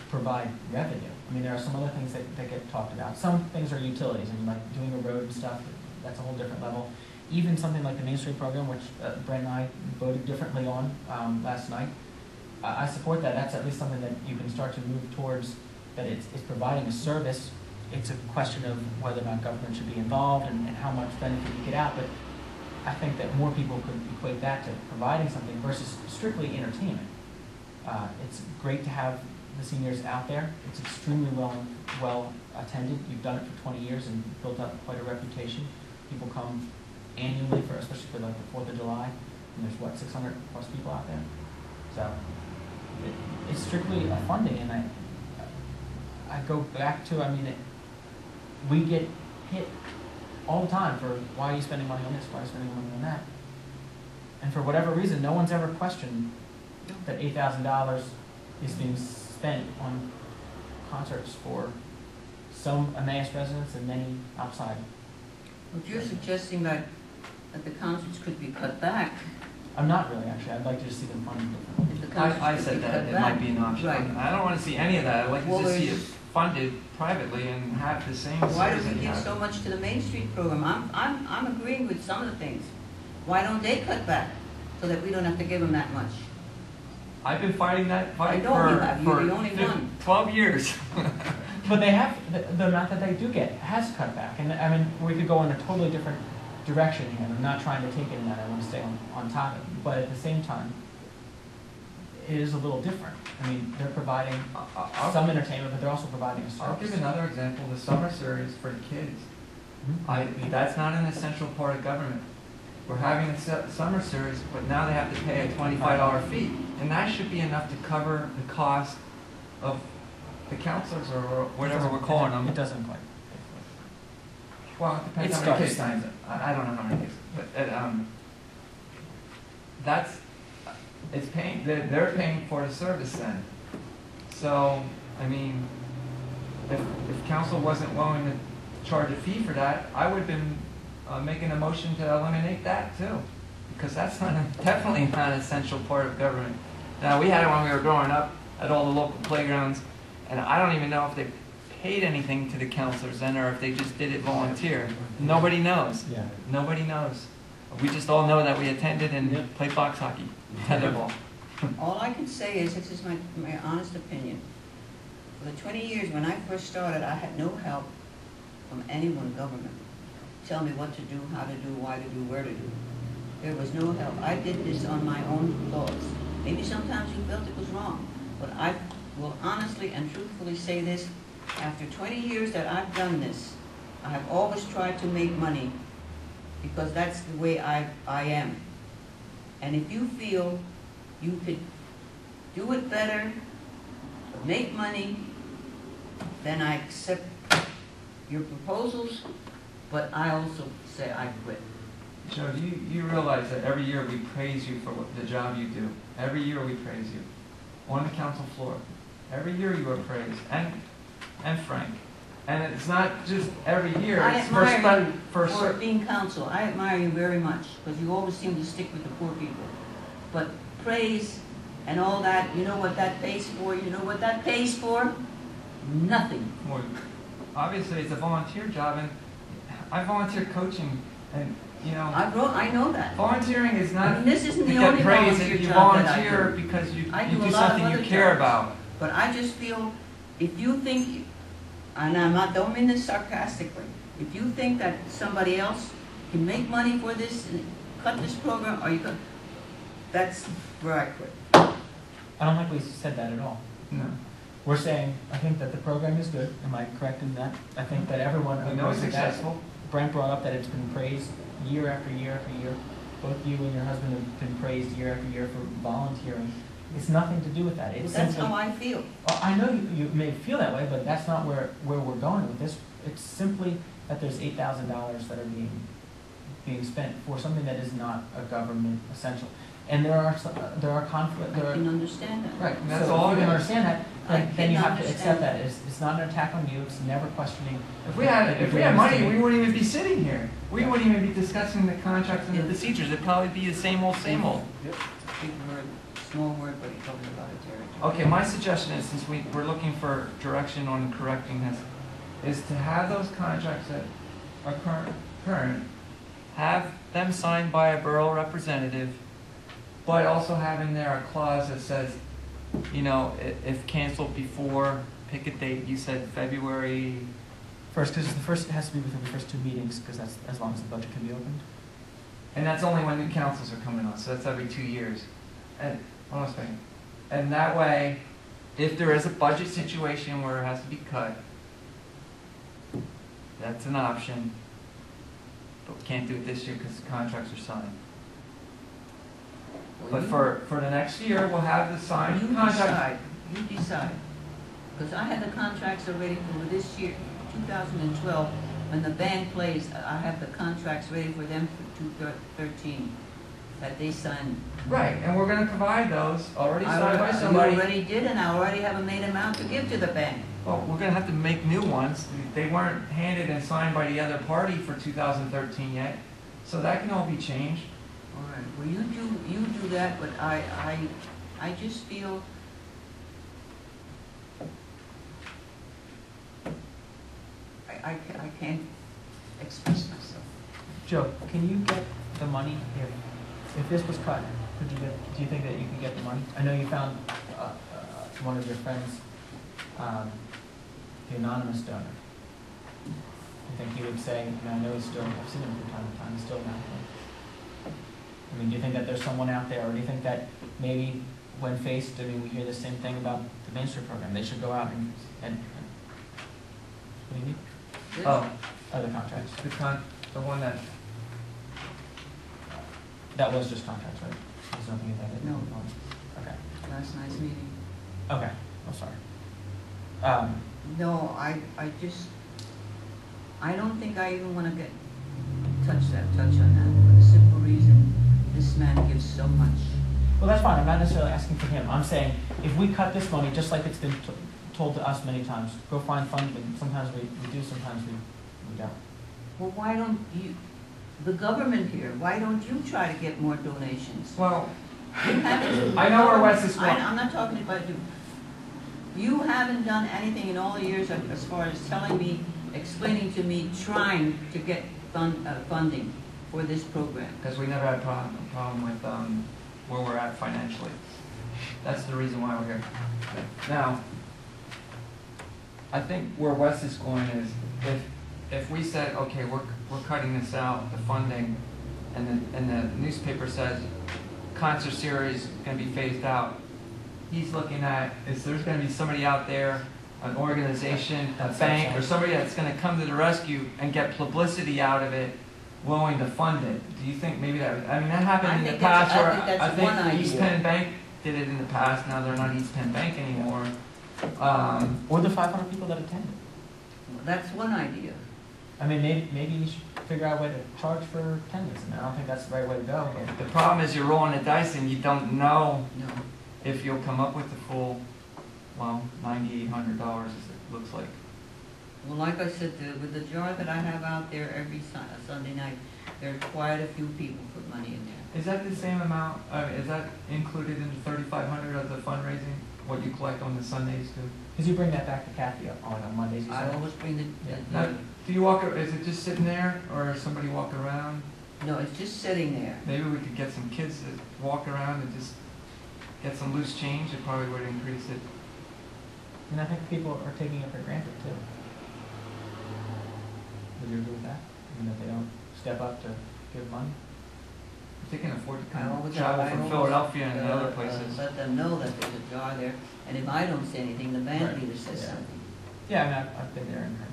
provide revenue. I mean, there are some other things that get talked about. Some things are utilities. I mean, like doing a road and stuff, that's a whole different level. Even something like the Main Street program, which Brent and I voted differently on last night, I support that. That's at least something that you can start to move towards, that it's providing a service. It's a question of whether or not government should be involved and how much benefit you get out. But I think that more people could equate that to providing something versus strictly entertainment. It's great to have the seniors out there. It's extremely well attended. You've done it for 20 years and built up quite a reputation. People come annually, especially for like the 4th of July, and there's what, 600 plus people out there. So it's strictly a funding, and I go back to, I mean, we get hit all the time for why are you spending money on this, why are you spending money on that, and for whatever reason, no one's ever questioned that $8,000 is being spent on concerts for some Emmaus residents and many outside. But you're suggesting that the concerts could be cut back. I'm not really, actually. I'd like to just see them funded differently. If the concerts I could said be that cut it back. might be an option. Right. I don't want to see any of that. I'd like to Well, just see it there's- funded privately and have the same. Why do service we that you give have. so much to the Main Street program? I'm agreeing with some of the things. Why don't they cut back so that we don't have to give them that much? I've been fighting that fight I know you have. You're for the only one. 12 years. But they have, the amount that they do get has cut back. And I mean, we could go in a totally different direction here. I'm not trying to take it in that. I want to stay on top of it. But at the same time, it is a little different. I mean, they're providing some entertainment, but they're also providing a I'll give service. another example, the summer series for the kids. Mhm. That's not an essential part of government. We're having a summer series, but now they have to pay a $25 fee. And that should be enough to cover the cost of the counselors or whatever we're calling them. It doesn't quite. Well, it depends It how many kids starts. signs it. I don't know how many kids, but it's paying. They're paying for the service then. So I mean, if council wasn't willing to charge a fee for that, I would have been making a motion to eliminate that too. Because that's not, definitely not an essential part of government. Now, we had it when we were growing up at all the local playgrounds, and I don't even know if they paid anything to the counselors then, or if they just did it volunteer. Nobody knows. Yeah. Nobody knows. We just all know that we attended and played box hockey, tetherball. All I can say is, this is my honest opinion. For the 20 years when I first started, I had no help from anyone in government. Tell me what to do, how to do, why to do, where to do. There was no help. I did this on my own thoughts. Maybe sometimes you felt it was wrong, but I will honestly and truthfully say this. After 20 years that I've done this, I have always tried to make money because that's the way I am. And if you feel you could do it better, make money, then I accept your proposals, but I also say I quit. Joe, you realize that every year we praise you for the job you do. Every year we praise you. On the council floor. Every year you are praised. And Frank. And it's not just every year. I It's admire you for certain. being counsel. I admire you very much because you always seem to stick with the poor people. But praise and all that, you know what that pays for? You know what that pays for? Nothing. Well, obviously, it's a volunteer job, and I volunteer coaching, and you know, I know that. volunteering is not I mean, this isn't to the get only praise. volunteer You job that I volunteer do. because you I do a do lot of something you other care jobs. about. But I just feel, if you think, and don't mean this sarcastically, if you think that somebody else can make money for this and cut this program, or you could, that's where I quit. I don't think we said that at all. No, We're saying, I think that the program is good. Am I correct in that? I think that everyone we know it's agrees with that. successful. Brent brought up that it's been praised year after year after year. Both you and your husband have been praised year after year for volunteering. It's nothing to do with that. Well, It's that's simply, how I feel. Well, I know you may feel that way, but that's not where we're going with this. It's simply that there's $8,000 that are being spent for something that is not a government essential. And there are conflict. I can understand that. Right, And that's so all if it you can is. understand that, I then you can have to accept understand. that. It's not an attack on you, it's never questioning. If we had money, we wouldn't even be sitting here. We wouldn't even be discussing the contracts and the procedures. It'd probably be the same old, same old. Yep. Big word, small word, but you're talking about a territory. Okay, my suggestion is, since we're looking for direction on correcting this, is to have those contracts that are current, have them signed by a borough representative, but also have in there a clause that says, you know, if canceled before, pick a date. You said February. First, because it has to be within the first 2 meetings, because that's as long as the budget can be opened. And that's only when new councils are coming on, so that's every 2 years. And hold on a second. And that way, if there is a budget situation where it has to be cut, that's an option. But we can't do it this year because the contracts are signed. But for the next year, we'll have the signed You contract. decide. Because I had the contracts already for this year, 2012, when the band plays, I have the contracts ready for them for 2013, that they signed. Right, and we're gonna provide those, already I signed by already- somebody. You already did, and I already have a made amount to give to the band. Well, we're gonna have to make new ones. They weren't handed and signed by the other party for 2013 yet, so that can all be changed. All right, well, you do that, but I just feel I can't express myself. Joe, can you get the money if this was cut? Do you think that you can get the money? I know you found one of your friends, the anonymous donor. I think he would say, and I know he's still, I've seen him from time to time, he's still not. I mean, do you think that there's someone out there, or do you think that maybe when faced, I mean, we hear the same thing about the Main Street program, they should go out and what do you need? Oh, Other contracts. the one that, That was just contracts, right? There's nothing about it? No. Okay. Last night's meeting. Okay, I'm sorry. No, I don't think I even want to touch on that, for the simple reason, this man gives so much. Well, that's fine, I'm not necessarily asking for him. I'm saying, if we cut this money, just like it's been told told to us many times, go find funding. Sometimes we do, sometimes we don't. Well, why don't you, the government here, why don't you try to get more donations? Well, You haven't. I know where Wes is going. I'm not talking about you. You haven't done anything in all the years as far as telling me, explaining to me, trying to get funding for this program. because we never had a problem with where we're at financially. That's the reason why we're here. Now, I think where Wes is going is, if we said, okay, we're cutting this out, the funding, and the newspaper says concert series going to be phased out, he's looking at, is there's going to be somebody out there, an organization, a bank, or somebody that's going to come to the rescue and get publicity out of it, willing to fund it. Do you think maybe that, I mean, that happened in the past where I think East Penn Bank did it in the past, now they're not East Penn Bank anymore. Or the 500 people that attended. Well, that's one idea. I mean, maybe you should figure out a way to charge for attendance. I mean, I don't think that's the right way to go. But The problem is you're rolling the dice and you don't know No. if you'll come up with the full, well, $9,800 as it looks like. Well, like I said, with the jar that I have out there every Sunday night, there are quite a few people put money in there. Is that the same amount, is that included in the $3,500 of the fundraising, what you collect on the Sundays too? because you bring that back to Kathy on Mondays, you I said? always bring Yeah. Now, do you walk, is it just sitting there, or is somebody walking around? no, it's just sitting there. Maybe we could get some kids to walk around and just get some loose change, it probably would increase it. And I think people are taking it for granted too. Would you agree with that? I mean, that they don't step up to give money? If they can afford to I kind always- of travel I from always, Philadelphia and other places. Let them know that there's a jar there, and if I don't say anything, the band Right. leader says Yeah. something. Yeah, I mean, I've been there and heard it.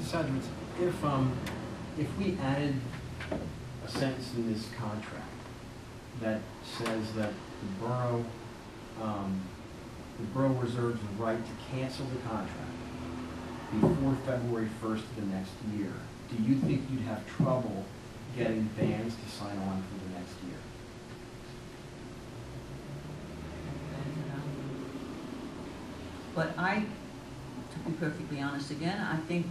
Mr. Sadowitz, if we added a sentence in this contract that says that the borough reserves the right to cancel the contract before February 1st of the next year, do you think you'd have trouble getting bands to sign on for the next year? But to be perfectly honest again, I think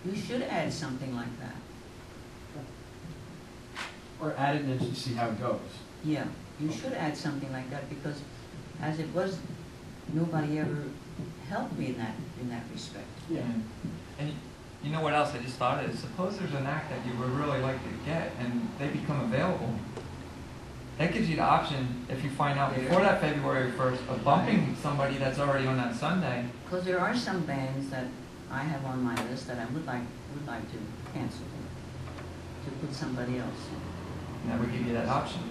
you should add something like that. Or add it and then see how it goes? Yeah, you should add something like that, because as it was, nobody ever helped me in that respect. Yeah. And you know what else I just thought is, suppose there's an act that you would really like to get and they become available. That gives you the option, if you find out before that February 1st, of bumping somebody that's already on that Sunday. Because there are some bands that I have on my list that I would like to cancel, to put somebody else in. And that would give you that option.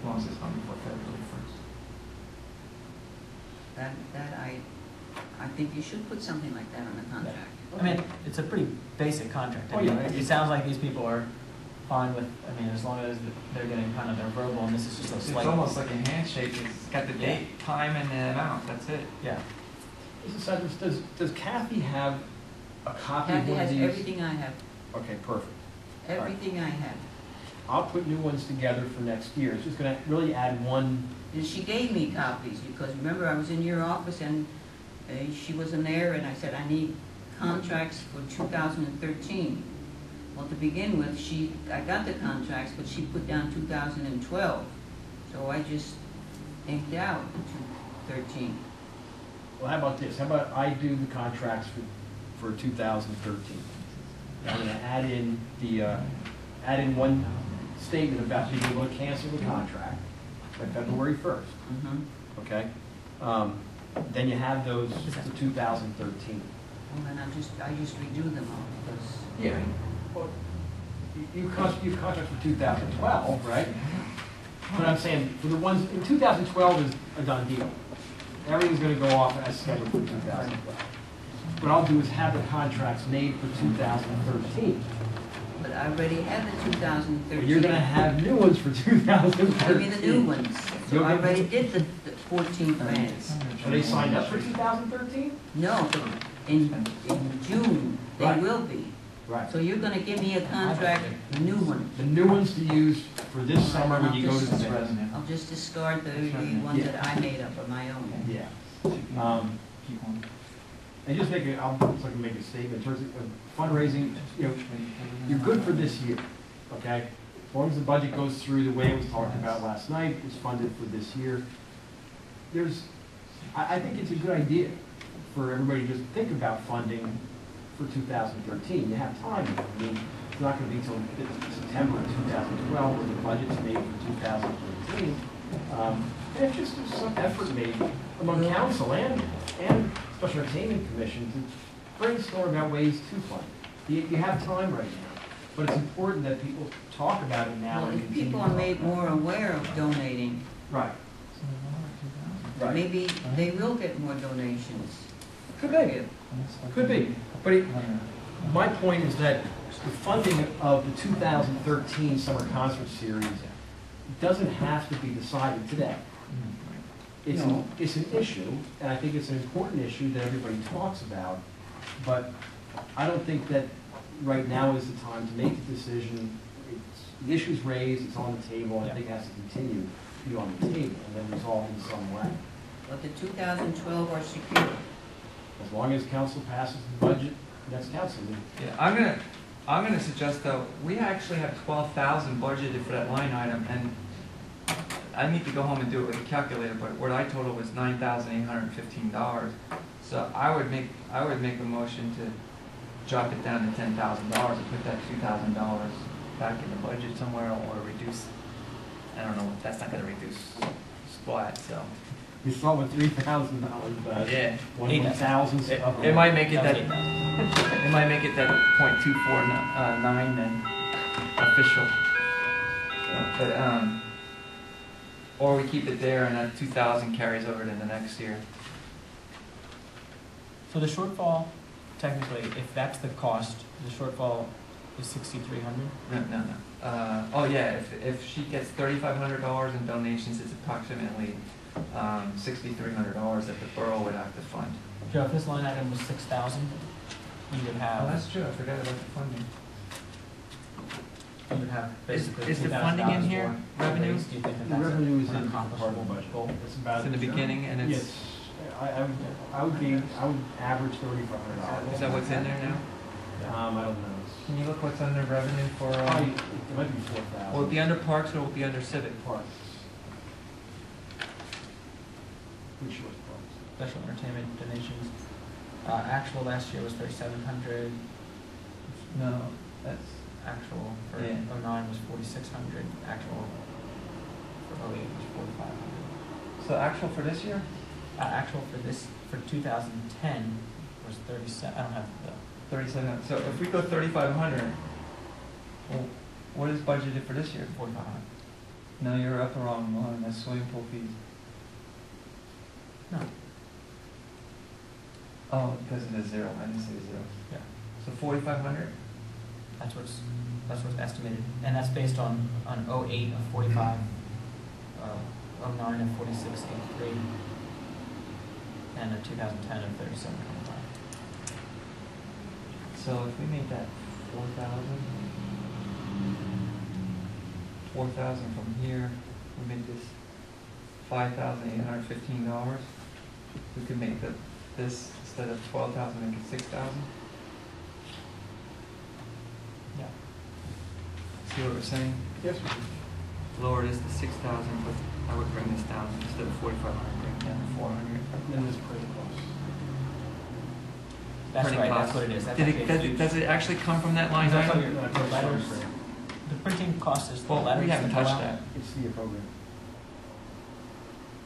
As long as it's done before February 1st. I think you should put something like that on the contract. I mean, it's a pretty basic contract. I Oh, mean, yeah. it sounds like these people are fine with, I mean, as long as they're getting kind of their verbal, and this is just a It's slight. almost like a handshake, it's got the date, time, and the amount, that's it. Yeah. Mr. Sadowitz, does Kathy have a copy of Kathy one of has these? everything I have, Okay, perfect. everything I have. I'll put new ones together for next year. It's just gonna really add one. And she gave me copies, because remember, I was in your office and she wasn't there, and I said, I need contracts for 2013. Well, to begin with, I got the contracts, but she put down 2012. So I just inked out 2013. Well, how about this? How about I do the contracts for 2013? I'm gonna add in one statement about being able to cancel the contract by February 1st, Mm-hmm. okay? Then you have those for 2013. Well, then I just redo them all, because. Yeah. Well, you contract for 2012, right? But I'm saying, for the ones, in 2012 is a done deal. Everything's gonna go off as scheduled for 2012. What I'll do is have the contracts made for 2013. But I already had the 2013. But you're gonna have new ones for 2013. Give me the new ones. So You'll I get- already did the 14 bands. Are they signed up for 2013? No, but in June, they Right. will be. Right. So you're gonna give me a contract, a new one. The new ones to use for this summer when you go to the That's bids. revenue. I'll just discard the That's right. ones Yeah. that I made up of my own. Yeah. Keep going. And just make I'll just like to make a statement in terms of fundraising, you know, you're good for this year, okay? As long as the budget goes through the way it was talked about last night, it's funded for this year. I think it's a good idea for everybody to just think about funding for 2013. You have time. I mean, it's not going to be until September of 2012 when the budget's made for 2013. And it's just there's some effort made among council and Special Entertainment Commission to brainstorm about ways to fund it. You have time right now, but it's important that people talk about it now Well, and if continue people to are talk made about it. more aware of donating, Right. Right. maybe they will get more donations. Could be. Could be. But my point is that the funding of the 2013 Summer Concert Series doesn't have to be decided today. It's an issue, and I think it's an important issue that everybody talks about, but I don't think that right now is the time to make the decision. The issue's raised, it's on the table, and I think it has to continue to be on the table and then resolved in some way. But the 2012 are secure. Oh, As long as council passes the budget, next council meeting. Yeah, I'm gonna suggest though, we actually have 12,000 budgeted for that line item, and I need to go home and do it with a calculator, but what I total was $9,815. So I would make a motion to drop it down to $10,000 and put that $2,000 back in the budget somewhere, or reduce, I don't know, that's not gonna reduce squat, so. You saw with $3,000, but Yeah. 1,000. It might make it that, it might make it that .249 then, official. But, or we keep it there and that 2,000 carries over to the next year. So the shortfall, technically, if that's the cost, the shortfall is 6,300? No. Oh yeah, if she gets $3,500 in donations, it's approximately $6,300 that the borough would have to fund. Joe, if this line item was 6,000, you would Oh, have, that's true, I forgot about the funding. you would have basically Is the $2,000 funding in here? more Revenue? raised. Do you think that The that's revenue is an in part of the accomplishable budget. goal? It's about. It's in the beginning and it's, Yes, I would average $3,500. is that what's in there now? I don't know. Can you look what's under revenue for, Probably, it might be 4,000. will it be under parks or will it be under civic? Parks. Which was parks? Special entertainment donations. Actual last year was 3,700. No, that's, Actual for Yeah. 09 was 4,600. Actual for 08 was 4,500. so actual for this year? Actual for 2010 was 37. I don't have the. 37, so if we go 3,500, well, what is budgeted for this year? 4,500. No, you're up the wrong one, that's swimming pool fees. No. Oh, because it is zero, I didn't say zero. Yeah. So 4,500? That's what's estimated, and that's based on 08 of 45, 09 of 46.83, and a 2010 of 37.25. So if we made that 4,000 from here, we make this $5,815, we could make this, instead of 12,000, make it 6,000. Yeah. See what we're saying? Yes. Lower this to 6,000, but I would bring this down, instead of 4,500, bring it down to 400. Then there's printing costs. That's Printing right. costs. That's what it is. That's Did actually a it, huge- does it actually come from that line That's item? what your- the letters. The printing cost is the Well, letters. we haven't that go touched out. that. It's the program.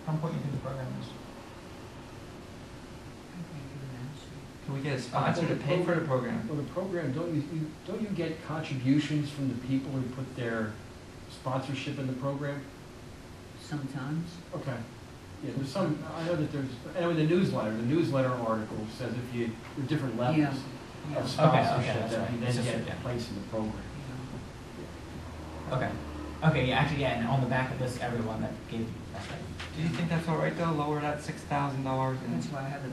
How important do you think the program is? Can we get a sponsor to pay for the program? Well, the program, don't you get contributions from the people who put their sponsorship in the program? Sometimes. Okay. Yeah, there's some, I know that there's, and with the newsletter article says if you, there are different levels Yeah. of Okay, sponsorship that's that right. you It's then just- get yeah. placed in the program. Okay. Okay, yeah, actually, yeah, and on the back of this, everyone that gave, that's right. Do you think that's all right though? Lower that $6,000 That's and why I have it.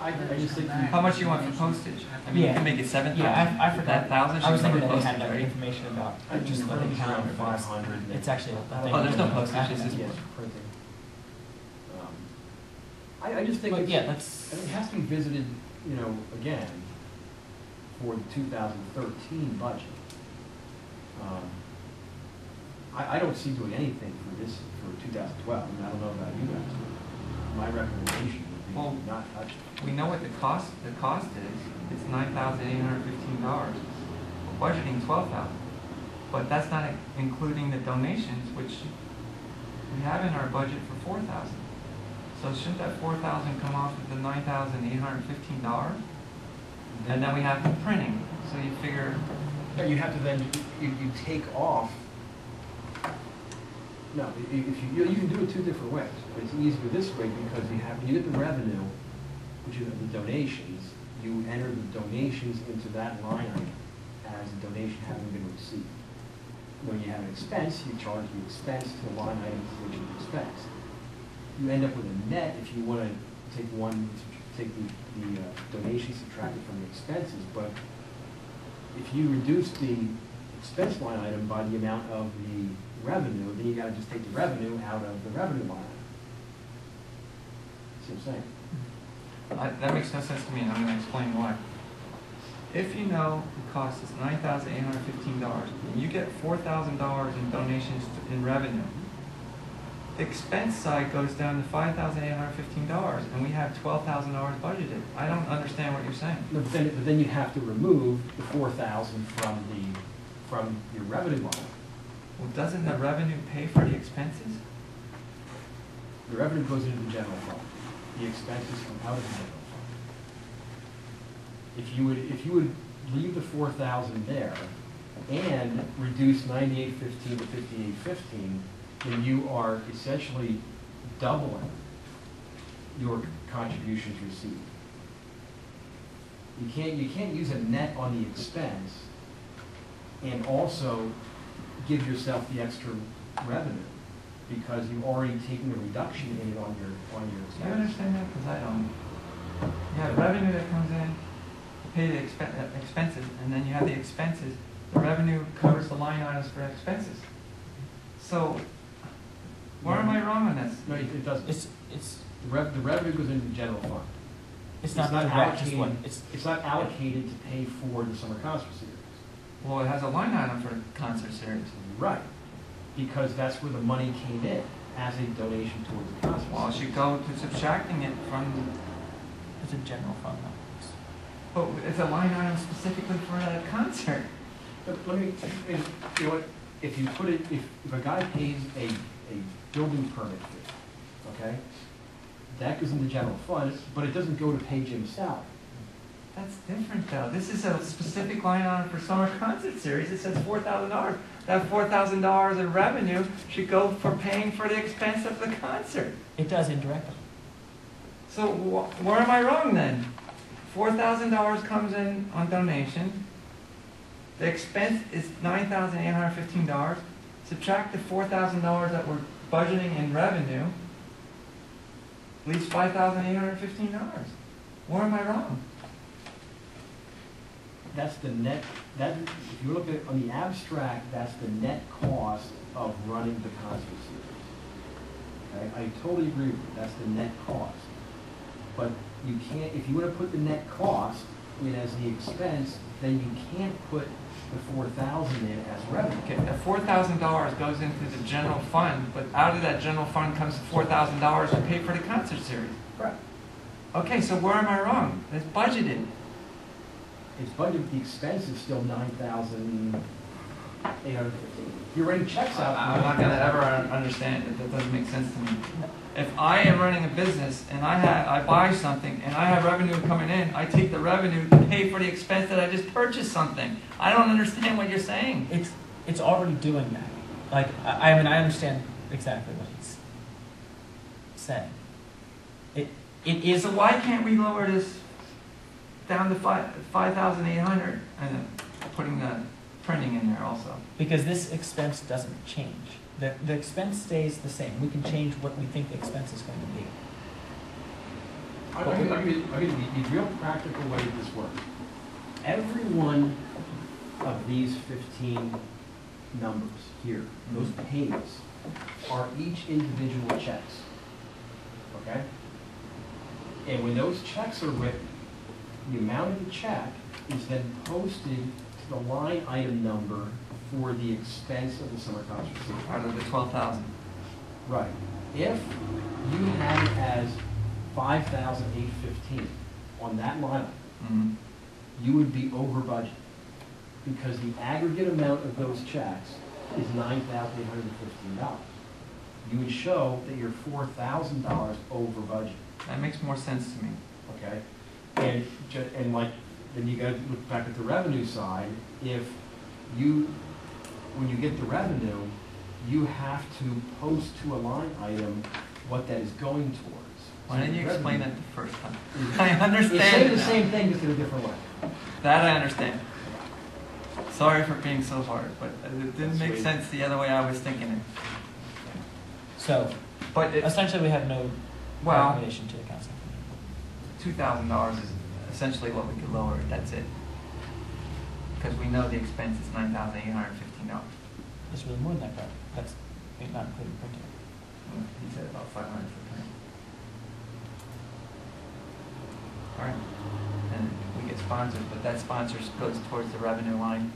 I just think. How much do you want for postage? I mean, you Yeah. can make it 7,000. Yeah, I forgot. That 1,000 I was should thinking cover that it had postage, like right? information about I just think like printing's calendar, around but 500. it's actually a thing. Oh, there's no postage, it's just- Yes, printing. I just think But it's, yeah, that's, and it has to be visited, you know, again, for the 2013 budget. I don't see doing anything for this, for 2012, and I don't know about you guys, but my recommendation would Well, be not touch it. We know what the cost is. It's $9,815. We're budgeting $12,000. But that's not including the donations, which we have in our budget for $4,000. So shouldn't that $4,000 come off of the $9,815? And then we have the printing, so you figure, Yeah, you have to then, you take off, no, if you can do it two different ways. It's easier this way because you get the revenue, which is the donations, you enter the donations into that line item as a donation having been received. When you have an expense, you charge the expense to the line item to which you expense. You end up with a net if you want to take the donation subtracted from the expenses, but if you reduce the expense line item by the amount of the revenue, then you got to just take the revenue out of the revenue line item. See what I'm saying? that makes no sense to me, and I'm going to explain why. If you know the cost is $9,815, and you get $4,000 in donations in revenue, the expense side goes down to $5,815, and we have $12,000 budgeted. I don't understand what you're saying. No, but then you have to remove the 4,000 from your revenue line. Well, doesn't the revenue pay for the expenses? The revenue goes into the general fund. The expenses come out of the general fund. If you would leave the 4,000 there and reduce 9815 to 5815, then you are essentially doubling your contributions received. You can't use a net on the expense and also give yourself the extra revenue because you've already taken a reduction in it on your Do you expense. understand that? Because I don't. You have revenue that comes in, you pay the expenses, and then you have the expenses. The revenue covers the line items for expenses. So, where am I wrong on this? No, it doesn't. it's, The revenue goes into the general fund. it's not direct, just allocated. what, It's not allocated to pay for the summer concert series. Well, it has a line item for concert series. Right. Because that's where the money came in, as a donation towards the concert Well, it series. should go to subtracting it from, it's a general fund though. but it's a line item specifically for that concert. But let me, you know what, if you put it, if a guy pays a building permit fee, okay? That goes in the general fund, but it doesn't go to pay Jim's salary. That's different though. This is a specific line item for summer concert series. It says $4,000. That $4,000 in revenue should go for paying for the expense of the concert. It does indirectly. So where am I wrong then? $4,000 comes in on donation. The expense is $9,815. Subtract the $4,000 that we're budgeting in revenue. Leaves $5,815. Where am I wrong? That's the net, if you look at it on the abstract, that's the net cost of running the concert series. Okay, I totally agree with you, that's the net cost. But you can't, if you want to put the net cost in as the expense, then you can't put the 4,000 in as revenue. Okay, the $4,000 goes into the general fund, but out of that general fund comes $4,000 to pay for the concert series. Correct. Okay, so where am I wrong? It's budgeted. It's budgeted, the expense is still 9,815. You're writing checks out. I'm not going to ever understand it. That doesn't make sense to me. If I am running a business and I buy something and I have revenue coming in, I take the revenue to pay for the expense that I just purchased something. I don't understand what you're saying. It's already doing that. Like, I mean, I understand exactly what he's saying. It is, So why can't we lower this down to 5,800 and putting the printing in there also? because this expense doesn't change. The expense stays the same. We can change what we think the expense is going to be. I'll give you the real practical way this works. Every one of these 15 numbers here, those pays, are each individual checks. Okay? And when those checks are written, the amount of the check is then posted to the line item number for the expense of the summer concert season. Out of the 12,000. Right. If you had it as 5,815 on that line item, you would be over budget because the aggregate amount of those checks is $9,815. You would show that you're $4,000 over budget. That makes more sense to me. Okay, and like, then you got to look back at the revenue side. If when you get the revenue, you have to post to a line item what that is going towards. Why didn't you explain that the first time? Is- I understand. It's saying it the now. same thing, just in a different way. That I understand. Sorry for being so hard, but it didn't make Sweet. sense the other way I was thinking it. So But it, essentially, we have no well, recommendation to the council. $2,000 is essentially what we could lower it, that's it. Because we know the expense is $9,815. It's really more than that, but that's not including printing. He said about 500 for print. All right, and we get sponsors, but that sponsors goes towards the revenue line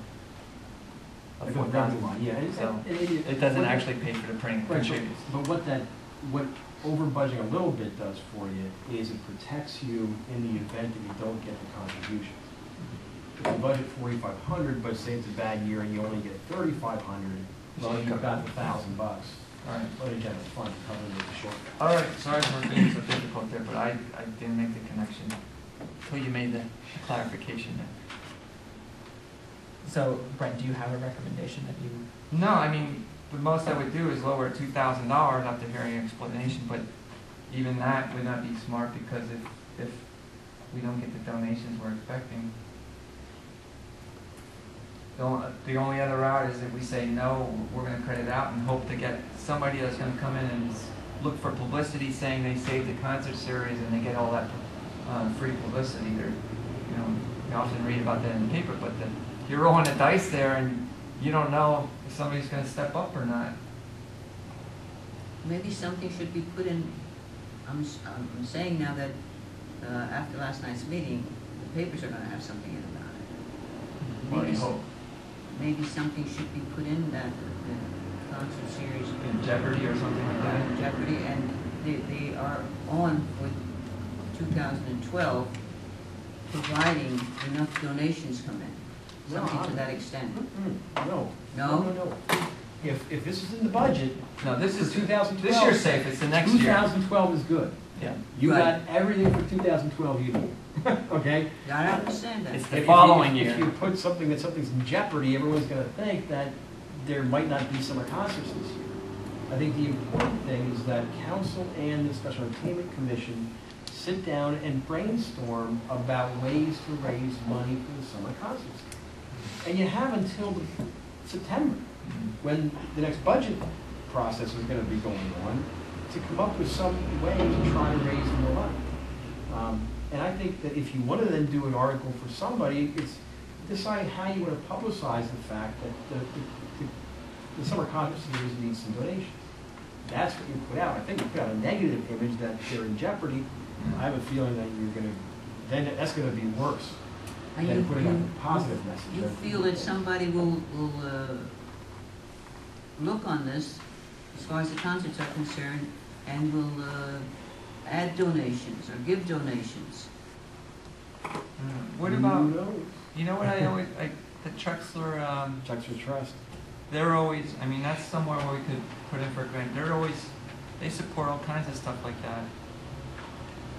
of Like a 4,000. revenue line, yeah. And- So and it doesn't what- actually pay for the printing, Right, contributes. but what over budgeting a little bit does for you is it protects you in the event that you don't get the contributions. If you budget 4,500, but say it's a bad year and you only get 3,500, well, you've got the $1,000. All right. But again, it's fun to cover the short. All right, sorry for being so difficult there, but I didn't make the connection until you made the clarification there. So Brent, do you have a recommendation that you? No, I mean, the most I would do is lower $2,000 after hearing an explanation, but even that would not be smart because if we don't get the donations we're expecting, the only other route is if we say no, we're going to credit out and hope to get somebody that's going to come in and look for publicity saying they saved the concert series and they get all that free publicity. You often read about that in the paper, but you're rolling the dice there and you don't know if somebody's going to step up or not. Maybe something should be put in, I'm saying now that after last night's meeting, the papers are gonna have something in about it. Well, I Maybe, hope. maybe something should be put in that the concert series. In Jeopardy or something like that. Jeopardy, and they are on for 2012, providing enough donations come in, No, something to that extent. No. No? No. If this is in the budget, No, this is For 2012. This year's safe. It's the next year. 2012 is good. Yeah. You Right. got everything for 2012 you need, okay? I understand that. It's the If following you, year. If you put something's in jeopardy, everyone's gonna think that there might not be summer concerts this year. I think the important thing is that council and the Special Entertainment Commission sit down and brainstorm about ways to raise money for the summer concerts. And you have until September, when the next budget process is gonna be going on, to come up with some way to try to raise more money. And I think that if you want to then do an article for somebody, it's decide how you want to publicize the fact that the summer concert series needs some donations. That's what you put out. I think you put out a negative image that they're in jeopardy. I have a feeling that you're going to, then that's going to be worse And than you- putting out you- a positive message. You feel that somebody will look on this, as far as the concerts are concerned, and will add donations or give donations? What about, Who knows? you know what I always, the Trexler, Checks for trust. they're always, I mean, that's somewhere where we could put in for a grant. They support all kinds of stuff like that.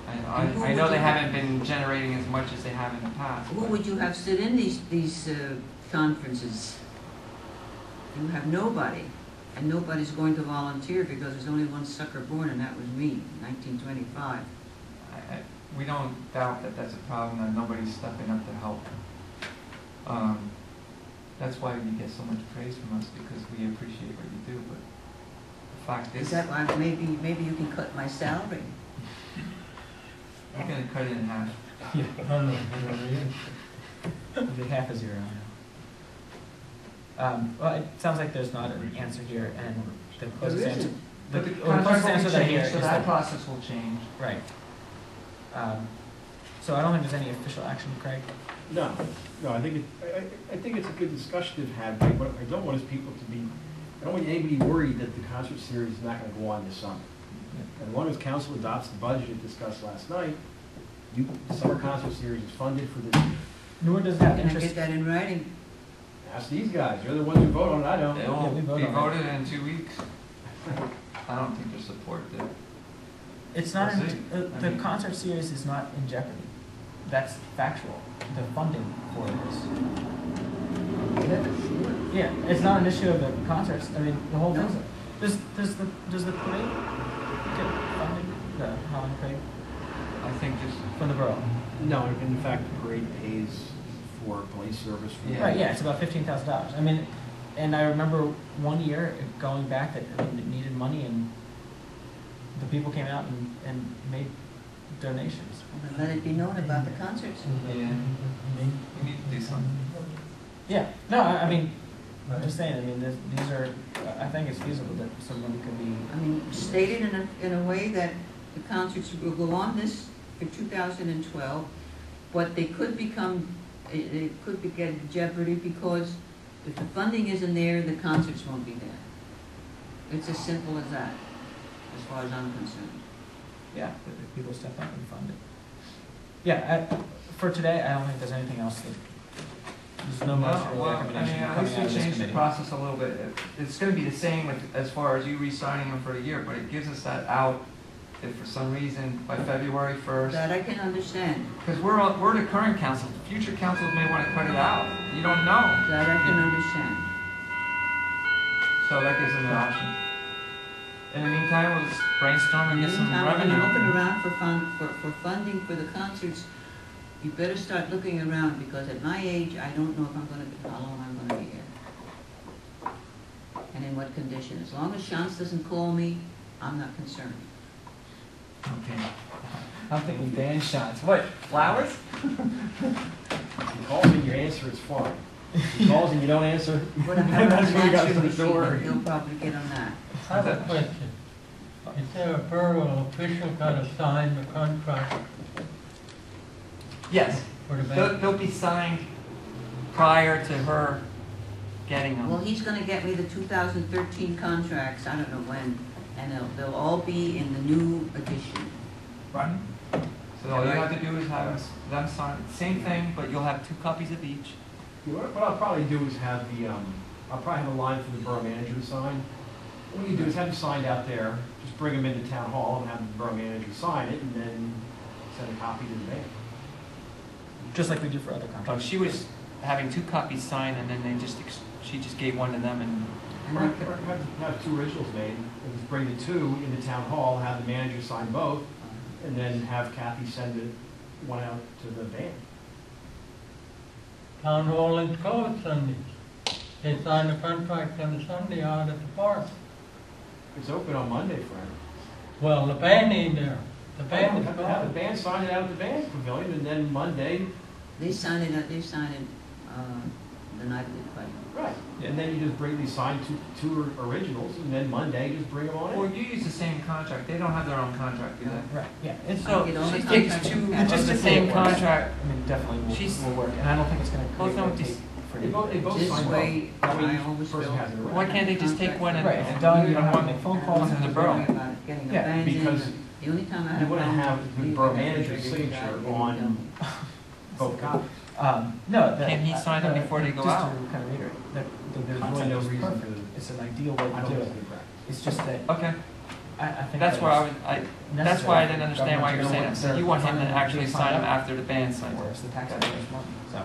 And who I know would they you- haven't been generating as much as they have in the past. Who but- would you have sit in these conferences? You have nobody, and nobody's going to volunteer because there's only one sucker born, and that was me, 1925. We don't doubt that that's a problem, that nobody's stepping up to help. That's why you get so much praise from us, because we appreciate what you do, but the fact Is is... that why maybe you can cut my salary? We're gonna cut it in half. Yeah. It'll be half a zero. Well, it sounds like there's not an answer here, and the closest There answer, isn't. the But the closest contract answer will that I change, hear so is that that, process will change. right. So I don't think there's any official action, Craig. No, no, I think I think it's a good discussion to have, but what I don't want is people to be, I don't want anybody worried that the concert series is not gonna go on this summer. As long as council adopts the budget it discussed last night, the summer concert series is funded for the, Nor does it have Can I interest. get that in writing? ask these guys, they're the ones who vote on it, I don't. They Yeah, will we vote be on it. voted in 2 weeks. I don't think they're supportive. It's not, We'll in, see. I the mean- concert series is not in jeopardy. That's factual. The funding for it is. Yeah, it's not an issue of the concerts. I mean, the whole No. thing. Does the parade get funded? The Holland parade I think just, from the borough? No, in fact, the parade pays for police service. For Yeah. Right. Yeah, it's about $15,000. I mean, and I remember one year going back that I mean, it needed money, and the people came out and made donations. Well, then let it be known about the concerts. yeah, we need to do something. Yeah. No, I mean, I'm just saying. I mean, these are. I think it's feasible that somebody could be. I mean, stated in a way that the concerts will go on this for 2012, but they could become, it could be get in jeopardy because if the funding isn't there, the concerts won't be there. It's as simple as that, as far as I'm concerned. Yeah, that people step up and fund it. Yeah, for today, I don't think there's anything else that, there's no motion or Well, I recommendation mean, at coming least out we of this changed the committee. process a little bit. It's gonna be the same with, as far as you re-signing them for a year, but it gives us that out if for some reason by February 1st. That I can understand, Because we're the current council, future councils may want to cut it out. You don't know. that I can understand. So that gives them an option. In the meantime, we'll just brainstorm and get some Meantime, when you're looking revenue. around for funding for the concerts, you better start looking around, because at my age, I don't know if I'm gonna, how long I'm gonna be here. And in what condition. As long as Shantz doesn't call me, I'm not concerned. Okay. I'm thinking band shots. What, flowers? If he calls and you answer, it's fine. If he calls and you don't answer, But I have that's when an you got answering to the door. machine, he'll probably get on that. I have a question. Is there a borough official got to sign the contract Yes, for the band? they'll be signed prior to her getting Well, them. he's gonna get me the 2013 contracts, I don't know when, and they'll all be in the new edition. Right. So all you have to do is have them sign, same thing, but you'll have 2 copies of each. what I'll probably do is have the, I'll probably have a line for the borough manager to sign. What you do is have them signed out there, just bring them into town hall and have the borough manager sign it, and then send a copy to the bank. Just like we do for other Oh, contracts. she was having 2 copies signed, and then she just gave one to them, and Or have 2 originals made, and just bring the 2 into town hall, have the manager sign both, and then have Kathy send it, one out to the band. Town hall is closed Sundays. They sign the contract on the Sunday out at the park. It's open on Monday, Frank. Well, the band ain't there. The band is Have the closed. band sign it out at the band pavilion, and then Monday, They sign it, the night of the play. right, and then you just bring these signed two originals, and then Monday, just bring them on or in. you use the same contract. They don't have their own contract, do they? Right. Yeah. It's So I get all the she takes contracts 2 from of Kathy. just the Just same the way it works. contract. I mean, definitely She's- will work, and I don't think it's going to Well, create no, red tape just- for They you. both This sign both. way, That way I each always person feel. has it. Why can't they just take one and- Right, it's done. You don't have to make phone calls One's in into the the borough. borough. About getting the Yeah, bands in, because the only time I you have. wouldn't problems have with the leaving borough it, manager's figures signature out, getting it on done. both copies. No. Can he sign them before they go out? Just to kind of reiterate, the There's concept really no is reason perfect. to, It's an ideal way I to don't do think it. it's good practice. It's just that Okay, I think that's that where it's that's why I didn't necessary understand for why you're saying government that. to know So you want him to what they're actually funding sign them up after the band signs for, it. it's the taxpayers' money. So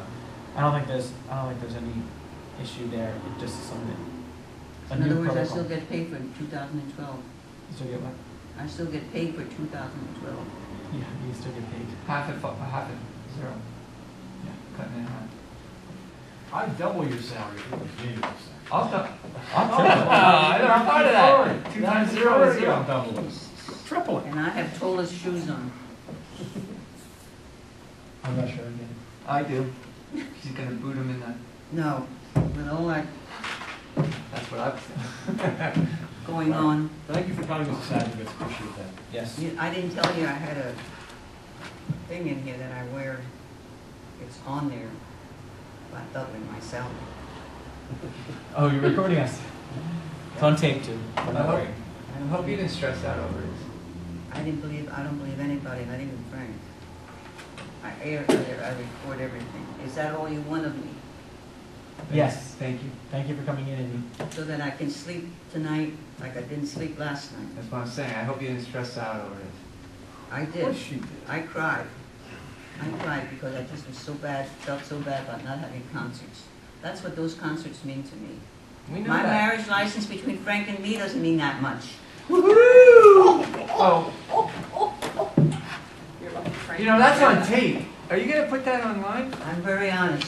I don't think there's any issue there. It just is something. A In other new words, I protocol. still get paid for 2012. You still get what? I still get paid for 2012. Yeah, you still get paid. Half it, 0. Yeah. Cutting it in half. I'd double your salary if it was me. I'll do- I'll I'm part of that. 2 times 0 is 0. Double it. Triple it. And I have tallest shoes on. I'm not sure again. I do. She's gonna boot him in the, No, with all that that's what I was saying. going on, Thank you for coming, Mr. Sadovitz, appreciate that. Yes. I didn't tell you I had a thing in here that I wear. It's on there, about doubling myself. Oh, you're recording us. It's on tape too. We're I not hope, worried. I hope you didn't stress out over it. I don't believe anybody, not even Frank. I record everything. Is that all you want of me? Yes, thank you. Thank you for coming in, Amy. So that I can sleep tonight like I didn't sleep last night? That's what I'm saying. I hope you didn't stress out over it. I Of did. course she did. I cried. I cried because I just was so bad, felt so bad about not having concerts. That's what those concerts mean to me. We know My that. marriage license between Frank and me doesn't mean that much. Oh, You're lucky Frank. you know, that's on tape. Are you gonna put that online? I'm very honest.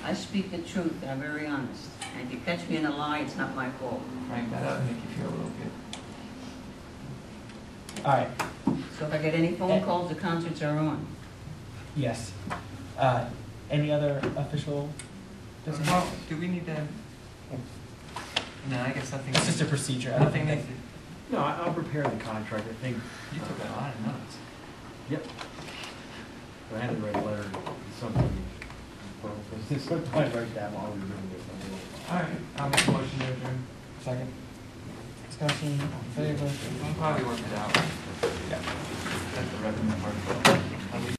I speak the truth, and I'm very honest. And if you catch me in a lie, it's not my fault. Frank, that ought to make you feel a little good. All right. So if I get any phone calls, the concerts are on. Yes. Any other official business? Well, do we need to? No, I guess nothing. It's just a procedure. I don't Nothing think needs that. to. No, I'll prepare the contract, I think. You took a lot of notes. Yep. I had to write a letter to somebody. Sometimes I write that while we're doing this. All right, I'll make a motion to adjourn. Second. Discussion, all in favor? We'll probably work it out. Yeah. That's the revenue part.